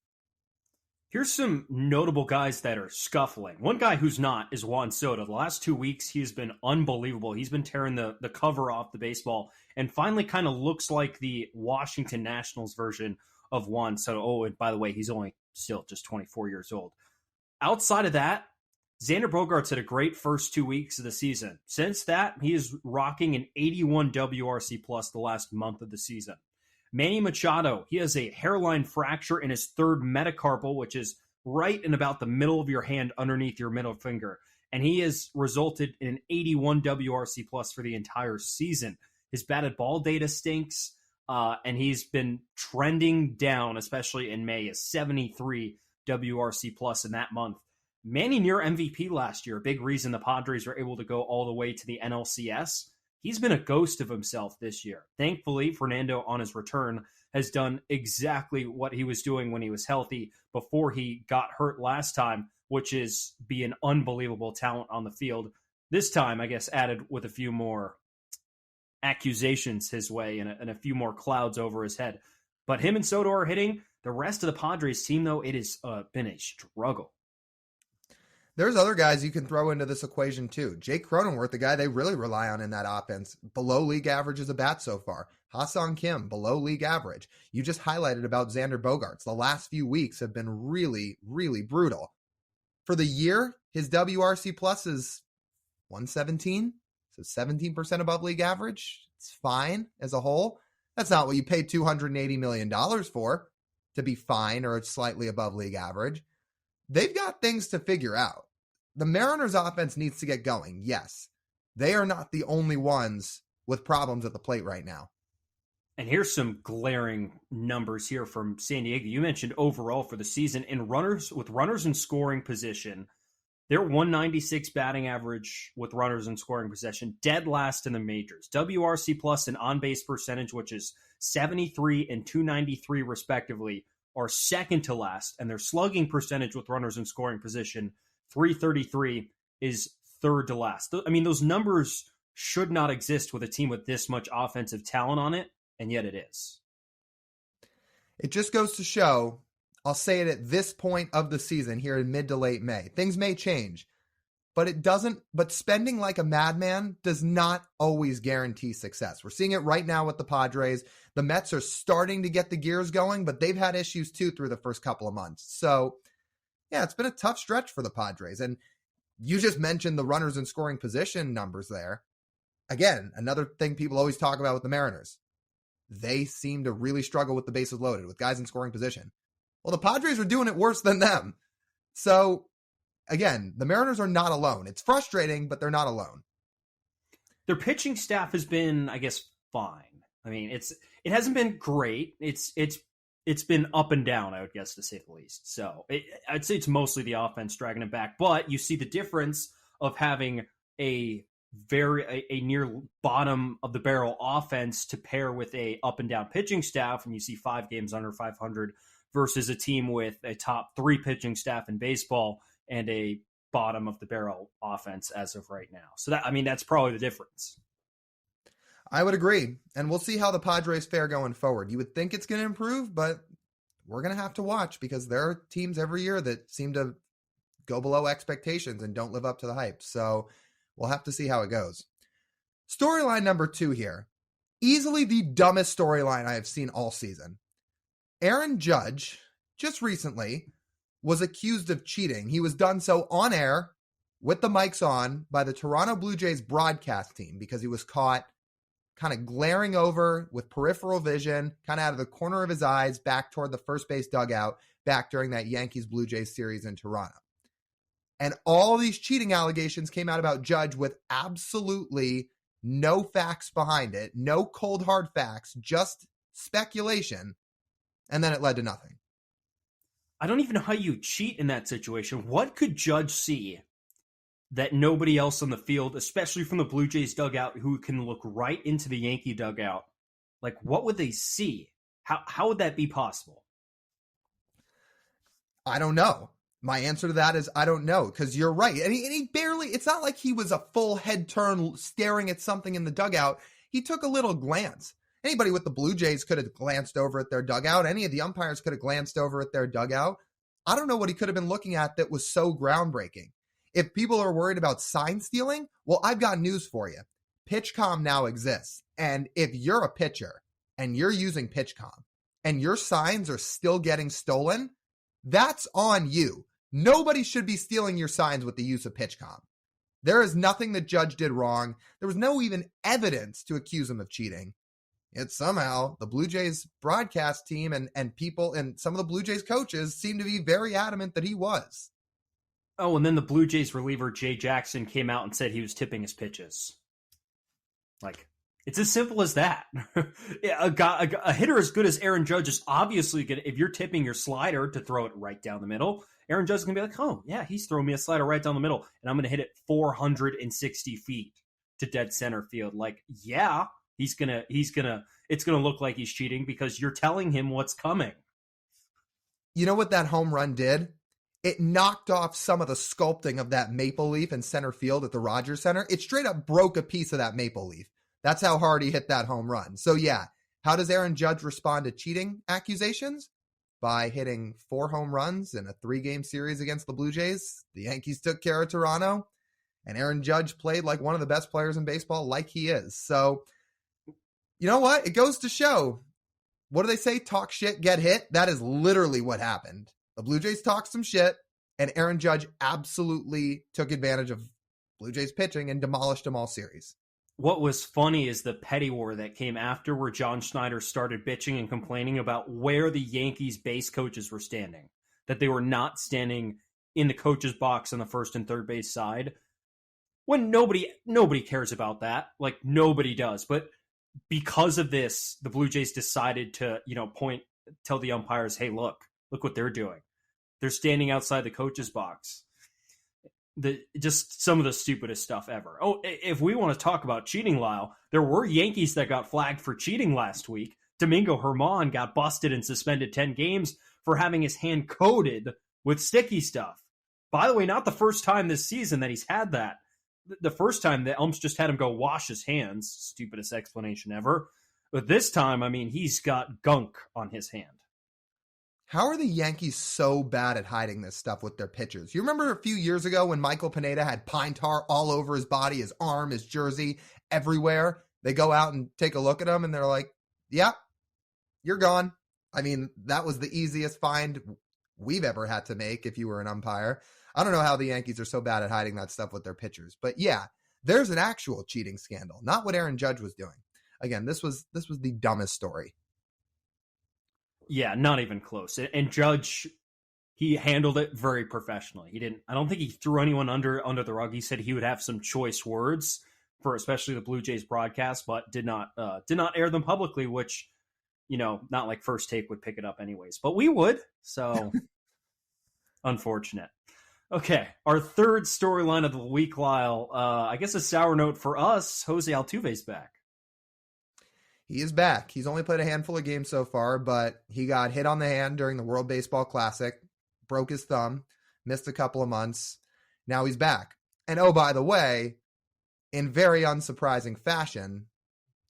Here's some notable guys that are scuffling. One guy who's not is Juan Soto. The last 2 weeks, he's been unbelievable. He's been tearing the cover off the baseball and finally kind of looks like the Washington Nationals version of Juan Soto. Oh, and by the way, he's only still just 24 years old. Outside of that, Xander Bogaerts had a great first 2 weeks of the season. Since that, he is rocking an 81 WRC plus the last month of the season. Manny Machado, he has a hairline fracture in his third metacarpal, which is right in about the middle of your hand underneath your middle finger. And he has resulted in an 81 WRC plus for the entire season. His batted ball data stinks, and he's been trending down, especially in May, a 73 WRC plus in that month. Manny near MVP last year, a big reason the Padres were able to go all the way to the NLCS. He's been a ghost of himself this year. Thankfully, Fernando on his return has done exactly what he was doing when he was healthy before he got hurt last time, which is be an unbelievable talent on the field. This time, I guess, added with a few more accusations his way and a few more clouds over his head. But him and Soto are hitting. The rest of the Padres team, though, it has been a struggle. There's other guys you can throw into this equation too. Jake Cronenworth, the guy they really rely on in that offense, below league average as a bat so far. Ha-Seong Kim, below league average. You just highlighted about Xander Bogaerts. The last few weeks have been really, really brutal. For the year, his WRC plus is 117, so 17% above league average. It's fine as a whole. That's not what you paid $280 million for, to be fine or slightly above league average. They've got things to figure out. The Mariners offense needs to get going. Yes, they are not the only ones with problems at the plate right now. And here's some glaring numbers here from San Diego. You mentioned overall for the season in runners in scoring position, they're 196 batting average with runners in scoring possession, dead last in the majors. WRC plus and on-base percentage, which is 73 and 293 respectively, are second to last, and their slugging percentage with runners in scoring position, 333, is third to last. I mean, those numbers should not exist with a team with this much offensive talent on it, and yet it is. It just goes to show, I'll say it at this point of the season here in mid to late May. Things may change, but spending like a madman does not always guarantee success. We're seeing it right now with the Padres. The Mets are starting to get the gears going, but they've had issues too through the first couple of months. So yeah, it's been a tough stretch for the Padres. And you just mentioned the runners in scoring position numbers there. Again, another thing people always talk about with the Mariners. They seem to really struggle with the bases loaded, with guys in scoring position. Well, the Padres are doing it worse than them. So, again, the Mariners are not alone. It's frustrating, but they're not alone. Their pitching staff has been, I guess, fine. I mean, it hasn't been great. It's been up and down, I would guess, to say the least. So I'd say it's mostly the offense dragging it back. But you see the difference of having a near bottom of the barrel offense to pair with a up and down pitching staff, and you see 5 games under 500 versus a team with a top 3 pitching staff in baseball and a bottom of the barrel offense as of right now. So that's probably the difference. I would agree. And we'll see how the Padres fare going forward. You would think it's going to improve, but we're going to have to watch because there are teams every year that seem to go below expectations and don't live up to the hype. So we'll have to see how it goes. Storyline number 2 here. Easily the dumbest storyline I have seen all season. Aaron Judge, just recently, was accused of cheating. He was done so on air with the mics on by the Toronto Blue Jays broadcast team because he was caught kind of glaring over with peripheral vision, kind of out of the corner of his eyes back toward the first base dugout back during that Yankees-Blue Jays series in Toronto. And all these cheating allegations came out about Judge with absolutely no facts behind it, no cold hard facts, just speculation. And then it led to nothing. I don't even know how you cheat in that situation. What could Judge see that nobody else on the field, especially from the Blue Jays dugout, who can look right into the Yankee dugout, like what would they see? How would that be possible? I don't know. My answer to that is I don't know, because you're right. And he barely, it's not like he was a full head turn staring at something in the dugout. He took a little glance. Anybody with the Blue Jays could have glanced over at their dugout. Any of the umpires could have glanced over at their dugout. I don't know what he could have been looking at that was so groundbreaking. If people are worried about sign stealing, well, I've got news for you. PitchCom now exists. And if you're a pitcher and you're using PitchCom and your signs are still getting stolen, that's on you. Nobody should be stealing your signs with the use of PitchCom. There is nothing that Judge did wrong. There was no even evidence to accuse him of cheating. Yet somehow the Blue Jays broadcast team and people and some of the Blue Jays coaches seem to be very adamant that he was. Oh, and then the Blue Jays reliever Jay Jackson came out and said he was tipping his pitches. Like, it's as simple as that. A hitter as good as Aaron Judge is obviously going to, if you're tipping your slider to throw it right down the middle, Aaron Judge is going to be like, oh, yeah, he's throwing me a slider right down the middle, and I'm going to hit it 460 feet to dead center field. Like, yeah, it's going to look like he's cheating because you're telling him what's coming. You know what that home run did? It knocked off some of the sculpting of that maple leaf in center field at the Rogers Center. It straight up broke a piece of that maple leaf. That's how hard he hit that home run. So yeah, how does Aaron Judge respond to cheating accusations? By hitting 4 home runs in a 3-game series against the Blue Jays. The Yankees took care of Toronto, and Aaron Judge played like one of the best players in baseball, like he is. So, you know what? It goes to show, what do they say? Talk shit, get hit. That is literally what happened. The Blue Jays talked some shit, and Aaron Judge absolutely took advantage of Blue Jays pitching and demolished them all series. What was funny is the petty war that came after, where John Schneider started bitching and complaining about where the Yankees base coaches were standing, that they were not standing in the coach's box on the first and third base side, when nobody cares about that. Like, nobody does. But because of this, the Blue Jays decided to, tell the umpires, hey, look what they're doing. They're standing outside the coach's box. Just some of the stupidest stuff ever. Oh, if we want to talk about cheating, Lyle, there were Yankees that got flagged for cheating last week. Domingo Germán got busted and suspended 10 games for having his hand coated with sticky stuff. By the way, not the first time this season that he's had that. The first time the umps just had him go wash his hands. Stupidest explanation ever. But this time, he's got gunk on his hand. How are the Yankees so bad at hiding this stuff with their pitchers? You remember a few years ago when Michael Pineda had pine tar all over his body, his arm, his jersey, everywhere? They go out and take a look at him and they're like, yeah, you're gone. That was the easiest find we've ever had to make if you were an umpire. I don't know how the Yankees are so bad at hiding that stuff with their pitchers. But yeah, there's an actual cheating scandal, not what Aaron Judge was doing. Again, this was the dumbest story. Yeah, not even close. And Judge, he handled it very professionally. I don't think he threw anyone under the rug. He said he would have some choice words for especially the Blue Jays broadcast, but did not air them publicly, which, not like First Take would pick it up anyways, but we would. So unfortunate. Okay, our third storyline of the week, Lyle. I guess a sour note for us, Jose Altuve's back. He is back. He's only played a handful of games so far, but he got hit on the hand during the World Baseball Classic, broke his thumb, missed a couple of months. Now he's back. And oh, by the way, in very unsurprising fashion,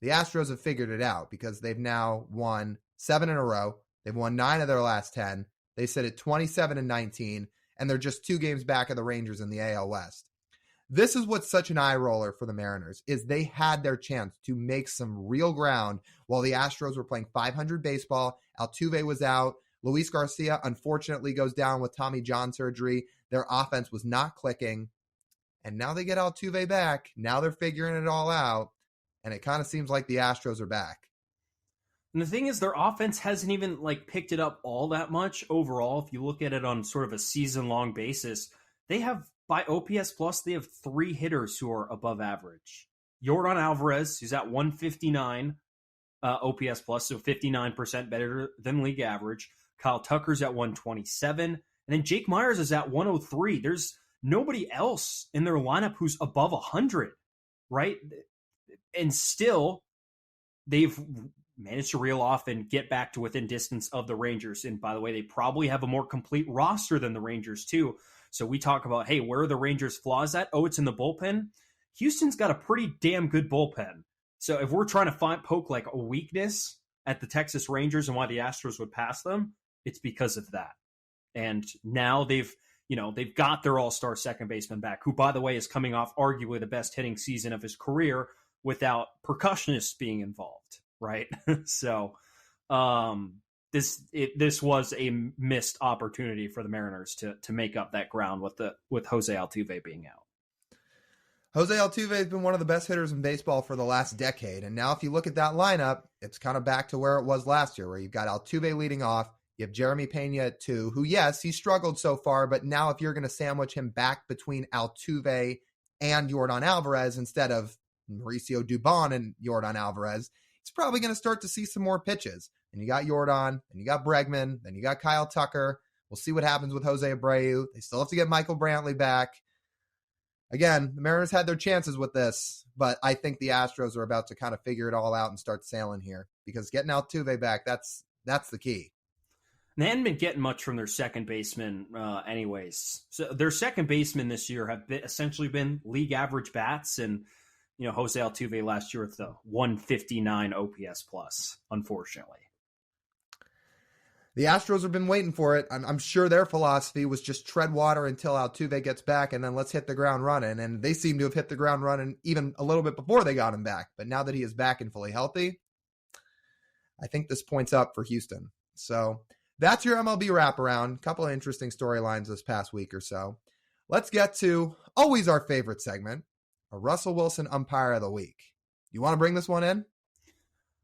the Astros have figured it out because they've now won 7 in a row. They've won 9 of their last 10. They sit at 27-19, and they're just 2 games back of the Rangers in the AL West. This is what's such an eye roller for the Mariners, is they had their chance to make some real ground while the Astros were playing 500 baseball. Altuve was out. Luis Garcia, unfortunately, goes down with Tommy John surgery. Their offense was not clicking. And now they get Altuve back. Now they're figuring it all out. And it kind of seems like the Astros are back. And the thing is, their offense hasn't even picked it up all that much overall. If you look at it on sort of a season-long basis, they have, by OPS plus, they have 3 hitters who are above average. Yordan Alvarez, who's at 159 OPS plus, so 59% better than league average. Kyle Tucker's at 127. And then Jake Myers is at 103. There's nobody else in their lineup who's above 100, right? And still, they've managed to reel off and get back to within distance of the Rangers. And by the way, they probably have a more complete roster than the Rangers too. So we talk about, hey, where are the Rangers' flaws at? Oh, it's in the bullpen. Houston's got a pretty damn good bullpen. So if we're trying to poke a weakness at the Texas Rangers and why the Astros would pass them, it's because of that. And now they've got their all-star second baseman back, who, by the way, is coming off arguably the best hitting season of his career without percussionists being involved, right? So this was a missed opportunity for the Mariners to make up that ground with Jose Altuve being out. Jose Altuve has been one of the best hitters in baseball for the last decade. And now if you look at that lineup, it's kind of back to where it was last year, where you've got Altuve leading off. You have Jeremy Pena at 2, who, yes, he struggled so far, but now if you're going to sandwich him back between Altuve and Yordan Alvarez instead of Mauricio Dubon and Yordan Alvarez, it's probably going to start to see some more pitches. And you got Yordan, and you got Bregman, then you got Kyle Tucker. We'll see what happens with Jose Abreu. They still have to get Michael Brantley back. Again, the Mariners had their chances with this, but I think the Astros are about to kind of figure it all out and start sailing here, because getting Altuve back, that's the key. They hadn't been getting much from their second baseman anyways. So their second baseman this year have essentially been league average bats, and Jose Altuve last year with the 159 OPS plus, unfortunately. The Astros have been waiting for it. I'm sure their philosophy was just tread water until Altuve gets back, and then let's hit the ground running. And they seem to have hit the ground running even a little bit before they got him back. But now that he is back and fully healthy, I think this points up for Houston. So that's your MLB wraparound. A couple of interesting storylines this past week or so. Let's get to always our favorite segment, a Russell Wilson Umpire of the Week. You want to bring this one in?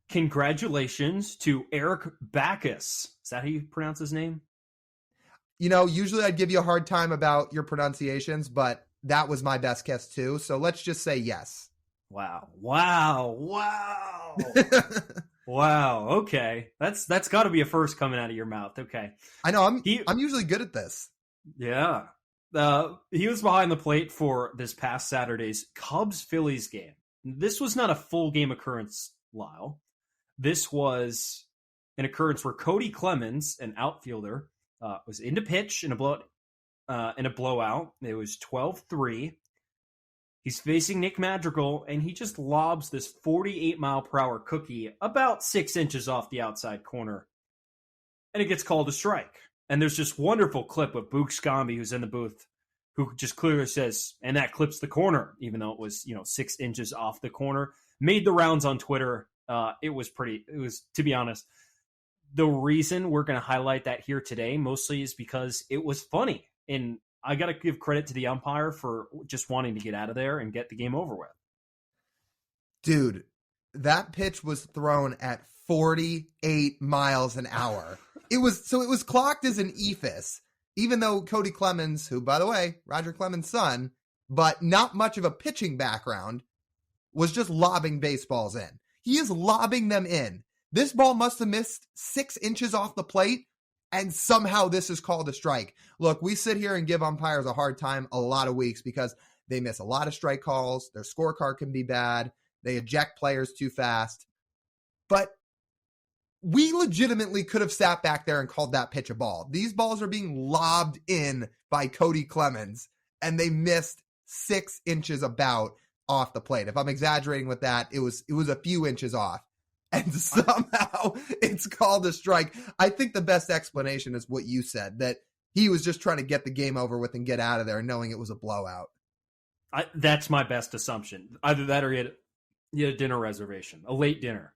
Congratulations to Eric Backus. Is that how you pronounce his name? Usually I'd give you a hard time about your pronunciations, but that was my best guess too. So let's just say yes. Wow. Wow. Okay. That's got to be a first coming out of your mouth. Okay. I know. I'm usually good at this. Yeah. He was behind the plate for this past Saturday's Cubs-Phillies game. This was not a full game occurrence, Lyle. This was an occurrence where Cody Clemens, an outfielder, was in to pitch in a blowout. It was 12-3. He's facing Nick Madrigal, and he just lobs this 48-mile-per-hour cookie about 6 inches off the outside corner. And it gets called a strike. And there's this wonderful clip of Boog Scambi, who's in the booth, who just clearly says, and that clips the corner, even though it was, 6 inches off the corner. Made the rounds on Twitter. It was, to be honest, the reason we're going to highlight that here today mostly is because it was funny. And I got to give credit to the umpire for just wanting to get out of there and get the game over with. Dude, that pitch was thrown at 48 miles an hour. It was clocked as an eephus, even though Cody Clemens, who, by the way, Roger Clemens' son, but not much of a pitching background, was just lobbing baseballs in. He is lobbing them in. This ball must have missed 6 inches off the plate, and somehow this is called a strike. Look, we sit here and give umpires a hard time a lot of weeks because they miss a lot of strike calls. Their scorecard can be bad. They eject players too fast. But we legitimately could have sat back there and called that pitch a ball. These balls are being lobbed in by Cody Clemens, and they missed 6 inches about off the plate. If I'm exaggerating with that, it was a few inches off. And somehow it's called a strike. I think the best explanation is what you said, that he was just trying to get the game over with and get out of there knowing it was a blowout. That's my best assumption. Either that or he had a dinner reservation, a late dinner.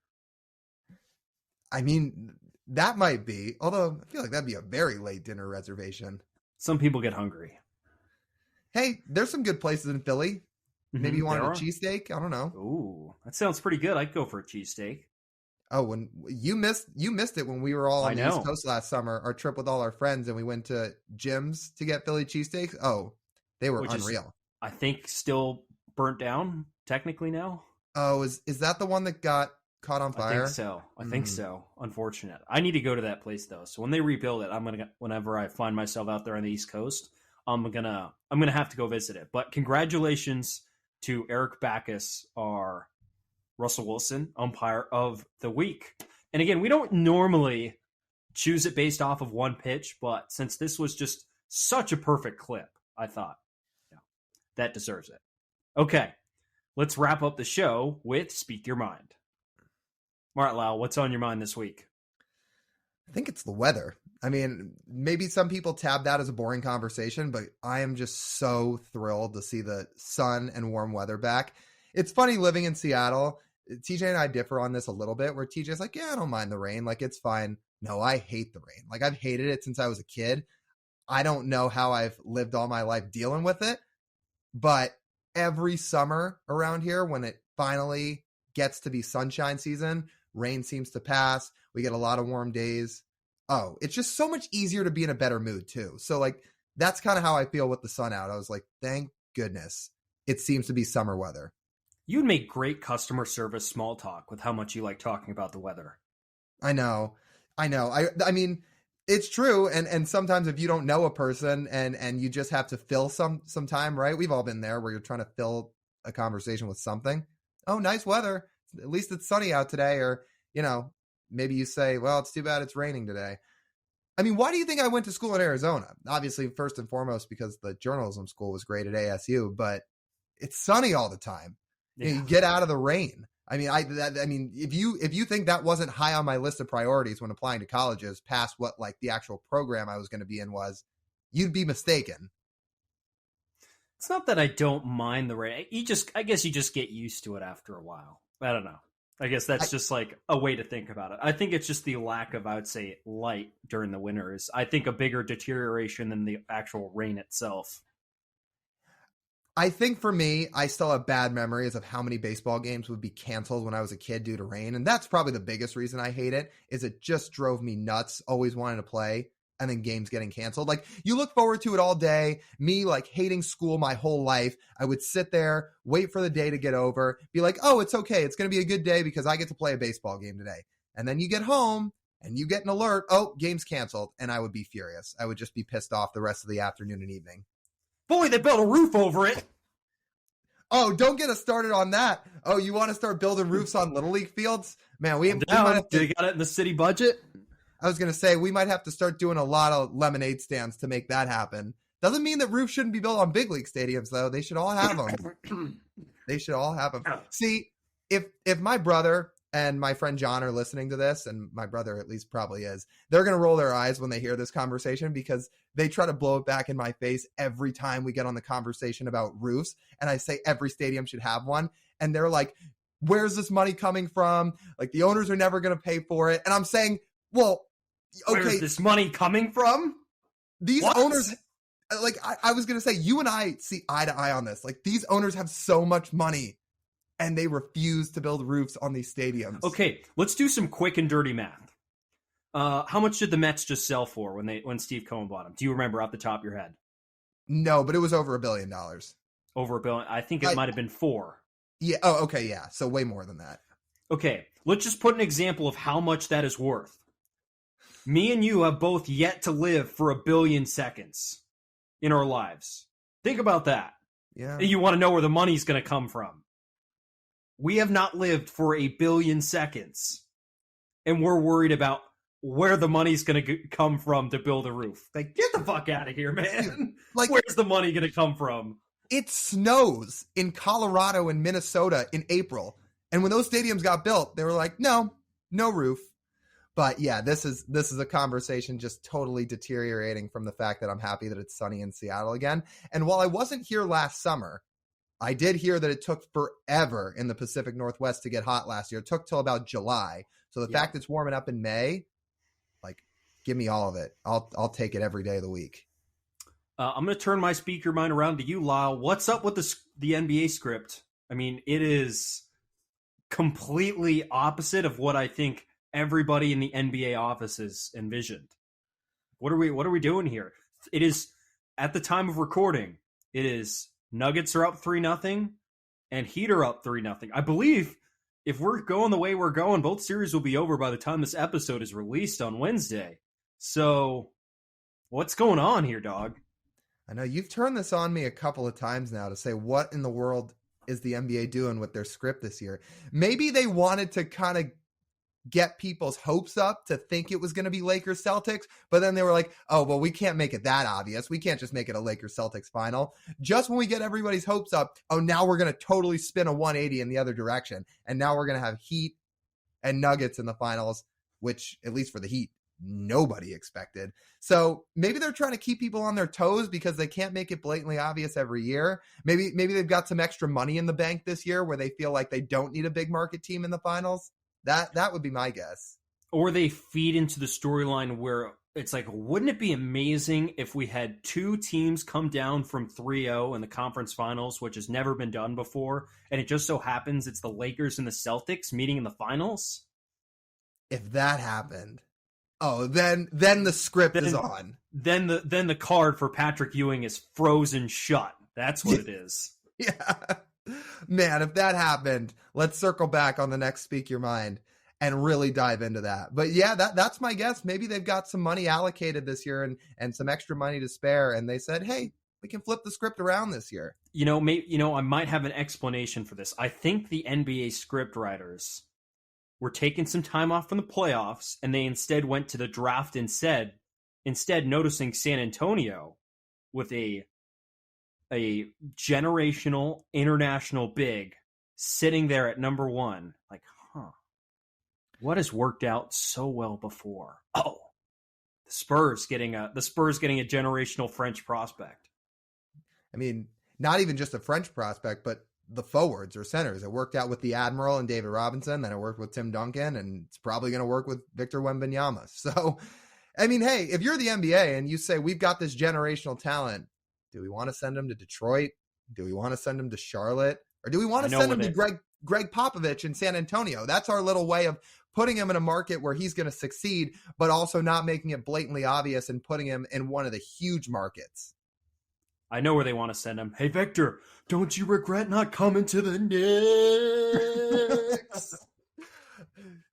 I mean, that might be, although I feel like that'd be a very late dinner reservation. Some people get hungry. Hey, there's some good places in Philly. Maybe you wanted a cheesesteak? I don't know. Ooh, that sounds pretty good. I'd go for a cheesesteak. Oh, when you missed it when we were all on the East Coast last summer, our trip with all our friends, and we went to Jim's to get Philly cheesesteaks. Oh, they were unreal. I think still burnt down technically now. Oh, is that the one that got caught on fire? I think so. Unfortunate. I need to go to that place though. So when they rebuild it, whenever I find myself out there on the East Coast, I'm gonna have to go visit it. But congratulations to Eric Backus, our Russell Wilson Umpire of the Week. And again, we don't normally choose it based off of one pitch, but since this was just such a perfect clip, I thought, that deserves it. Okay, let's wrap up the show with Speak Your Mind. All right, Lyle, what's on your mind this week? I think it's the weather. I mean, maybe some people tab that as a boring conversation, but I am just so thrilled to see the sun and warm weather back. It's funny living in Seattle. TJ and I differ on this a little bit, where TJ's like, yeah, I don't mind the rain. Like, it's fine. No, I hate the rain. Like, I've hated it since I was a kid. I don't know how I've lived all my life dealing with it, but every summer around here, when it finally gets to be sunshine season, rain seems to pass. We get a lot of warm days. Oh, it's just so much easier to be in a better mood too. So like, that's kind of how I feel with the sun out. I was like, thank goodness it seems to be summer weather. You'd make great customer service small talk with how much you like talking about the weather. I know. I mean, it's true. And sometimes if you don't know a person and you just have to fill some time, right? We've all been there where you're trying to fill a conversation with something. Oh, nice weather. At least it's sunny out today. Or, maybe you say, well, it's too bad it's raining today. I mean, why do you think I went to school in Arizona? Obviously, first and foremost, because the journalism school was great at ASU, but it's sunny all the time. Yeah. You get out of the rain. I mean, if you think that wasn't high on my list of priorities when applying to colleges past what like the actual program I was going to be in was, you'd be mistaken. It's not that I don't mind the rain. I guess you just get used to it after a while. I don't know. I guess that's just like a way to think about it. I think it's just the lack of, I would say, light during the winter is, I think, a bigger deterioration than the actual rain itself. I think for me, I still have bad memories of how many baseball games would be canceled when I was a kid due to rain. And that's probably the biggest reason I hate it, is it just drove me nuts, always wanting to play. and then games getting canceled. Like, you look forward to it all day. Me, like, hating school my whole life. I would sit there, wait for the day to get over, be like, oh, it's okay. It's going to be a good day because I get to play a baseball game today. And then you get home and you get an alert, oh, game's canceled. And I would be furious. I would just be pissed off the rest of the afternoon and evening. Boy, they built a roof over it. Oh, don't get us started on that. Oh, you want to start building roofs on Little League fields? Man, we might have to, they got it in the city budget. I was going to say, we might have to start doing a lot of lemonade stands to make that happen. Doesn't mean that roofs shouldn't be built on big league stadiums, though. They should all have them. They should all have them. See, if my brother and my friend John are listening to this, and my brother at least probably is, they're going to roll their eyes when they hear this conversation because they try to blow it back in my face every time we get on the conversation about roofs. And I say every stadium should have one. And they're like, where's this money coming from? Like, the owners are never going to pay for it. And I'm saying, well, okay. Where's this money coming from? These owners, like, I was going to say, you and I see eye to eye on this. Like, these owners have so much money and they refuse to build roofs on these stadiums. Okay, let's do some quick and dirty math. How much did the Mets just sell for when Steve Cohen bought them? Do you remember off the top of your head? No, but it was over $1 billion. Over $1 billion. I think it might have been 4. Yeah. Oh, okay. Yeah. So way more than that. Okay. Let's just put an example of how much that is worth. Me and you have both yet to live for 1 billion seconds in our lives. Think about that. Yeah. You want to know where the money's going to come from. We have not lived for 1 billion seconds. And we're worried about where the money's going to come from to build a roof. Like, get the fuck out of here, man. Like, where's the money going to come from? It snows in Colorado and Minnesota in April. And when those stadiums got built, they were like, no roof. But yeah, this is a conversation just totally deteriorating from the fact that I'm happy that it's sunny in Seattle again. And while I wasn't here last summer, I did hear that it took forever in the Pacific Northwest to get hot last year. It took till about July. So the fact it's warming up in May, like, give me all of it. I'll take it every day of the week. I'm going to turn my speaker mind around to you, Lyle. What's up with the NBA script? I mean, it is completely opposite of what I think everybody in the NBA offices envisioned. What are we doing here? It is, at the time of recording, it is Nuggets are up 3-0 and Heat are up 3-0. I believe if we're going the way we're going, both series will be over by the time this episode is released on Wednesday. So what's going on here, dog? I know you've turned this on me a couple of times now to say, what in the world is the NBA doing with their script this year? Maybe they wanted to kind of get people's hopes up to think it was going to be Lakers Celtics, but then they were like, oh, well, we can't make it that obvious. We can't just make it a Lakers Celtics final. Just when we get everybody's hopes up, oh, now we're going to totally spin a 180 in the other direction. And now we're going to have Heat and Nuggets in the finals, which, at least for the Heat, nobody expected. So maybe they're trying to keep people on their toes because they can't make it blatantly obvious every year. Maybe they've got some extra money in the bank this year where they feel like they don't need a big market team in the finals. That would be my guess. Or they feed into the storyline where it's like, wouldn't it be amazing if we had 2 teams come down from 3-0 in the conference finals, which has never been done before, and it just so happens it's the Lakers and the Celtics meeting in the finals? If that happened, oh, then the script is on. Then the card for Patrick Ewing is frozen shut. That's what it is. Yeah. Man, if that happened, let's circle back on the next Speak Your Mind and really dive into that. But yeah, that's my guess. Maybe they've got some money allocated this year and some extra money to spare. And they said, hey, we can flip the script around this year. I might have an explanation for this. I think the NBA script writers were taking some time off from the playoffs and they instead went to the draft instead noticing San Antonio with a generational international big sitting there at number 1. Like, what has worked out so well before? Oh, the Spurs getting a generational French prospect. I mean, not even just a French prospect, but the forwards or centers. It worked out with the Admiral and David Robinson. Then it worked with Tim Duncan, and it's probably going to work with Victor Wembanyama. So, I mean, hey, if you're the NBA and you say, we've got this generational talent, do we want to send him to Detroit? Do we want to send him to Charlotte? Or do we want to send him to Greg Popovich in San Antonio. That's our little way of putting him in a market where he's going to succeed, but also not making it blatantly obvious and putting him in one of the huge markets. I know where they want to send him. Hey, Victor, don't you regret not coming to the Knicks?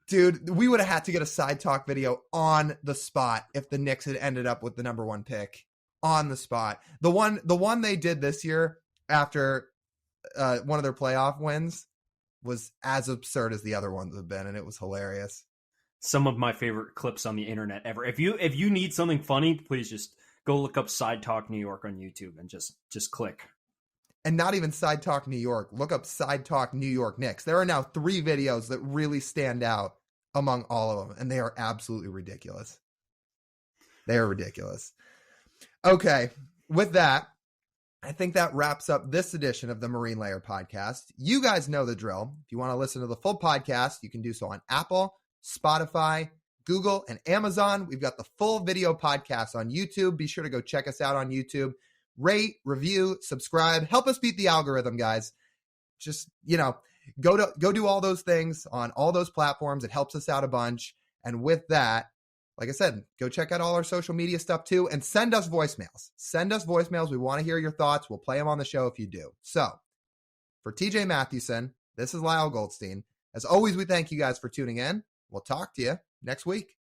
Dude, we would have had to get a side talk video on the spot if the Knicks had ended up with the number 1 pick on the spot. The one they did this year after one of their playoff wins was as absurd as the other ones have been, and it was hilarious. Some of my favorite clips on the internet ever. If you need something funny, please just go look up Side Talk New York on YouTube and just click. And not even Side Talk New York. Look up Side Talk New York Knicks. There are now 3 videos that really stand out among all of them, and they are absolutely ridiculous. They are ridiculous. Okay, with that, I think that wraps up this edition of the Marine Layer podcast. You guys know the drill. If you want to listen to the full podcast, you can do so on Apple, Spotify, Google, and Amazon. We've got the full video podcast on YouTube. Be sure to go check us out on YouTube. Rate, review, subscribe. Help us beat the algorithm, guys. Just, go do all those things on all those platforms. It helps us out a bunch. And with that, like I said, go check out all our social media stuff too, and send us voicemails. Send us voicemails. We want to hear your thoughts. We'll play them on the show if you do. So for TJ Mathewson, this is Lyle Goldstein. As always, we thank you guys for tuning in. We'll talk to you next week.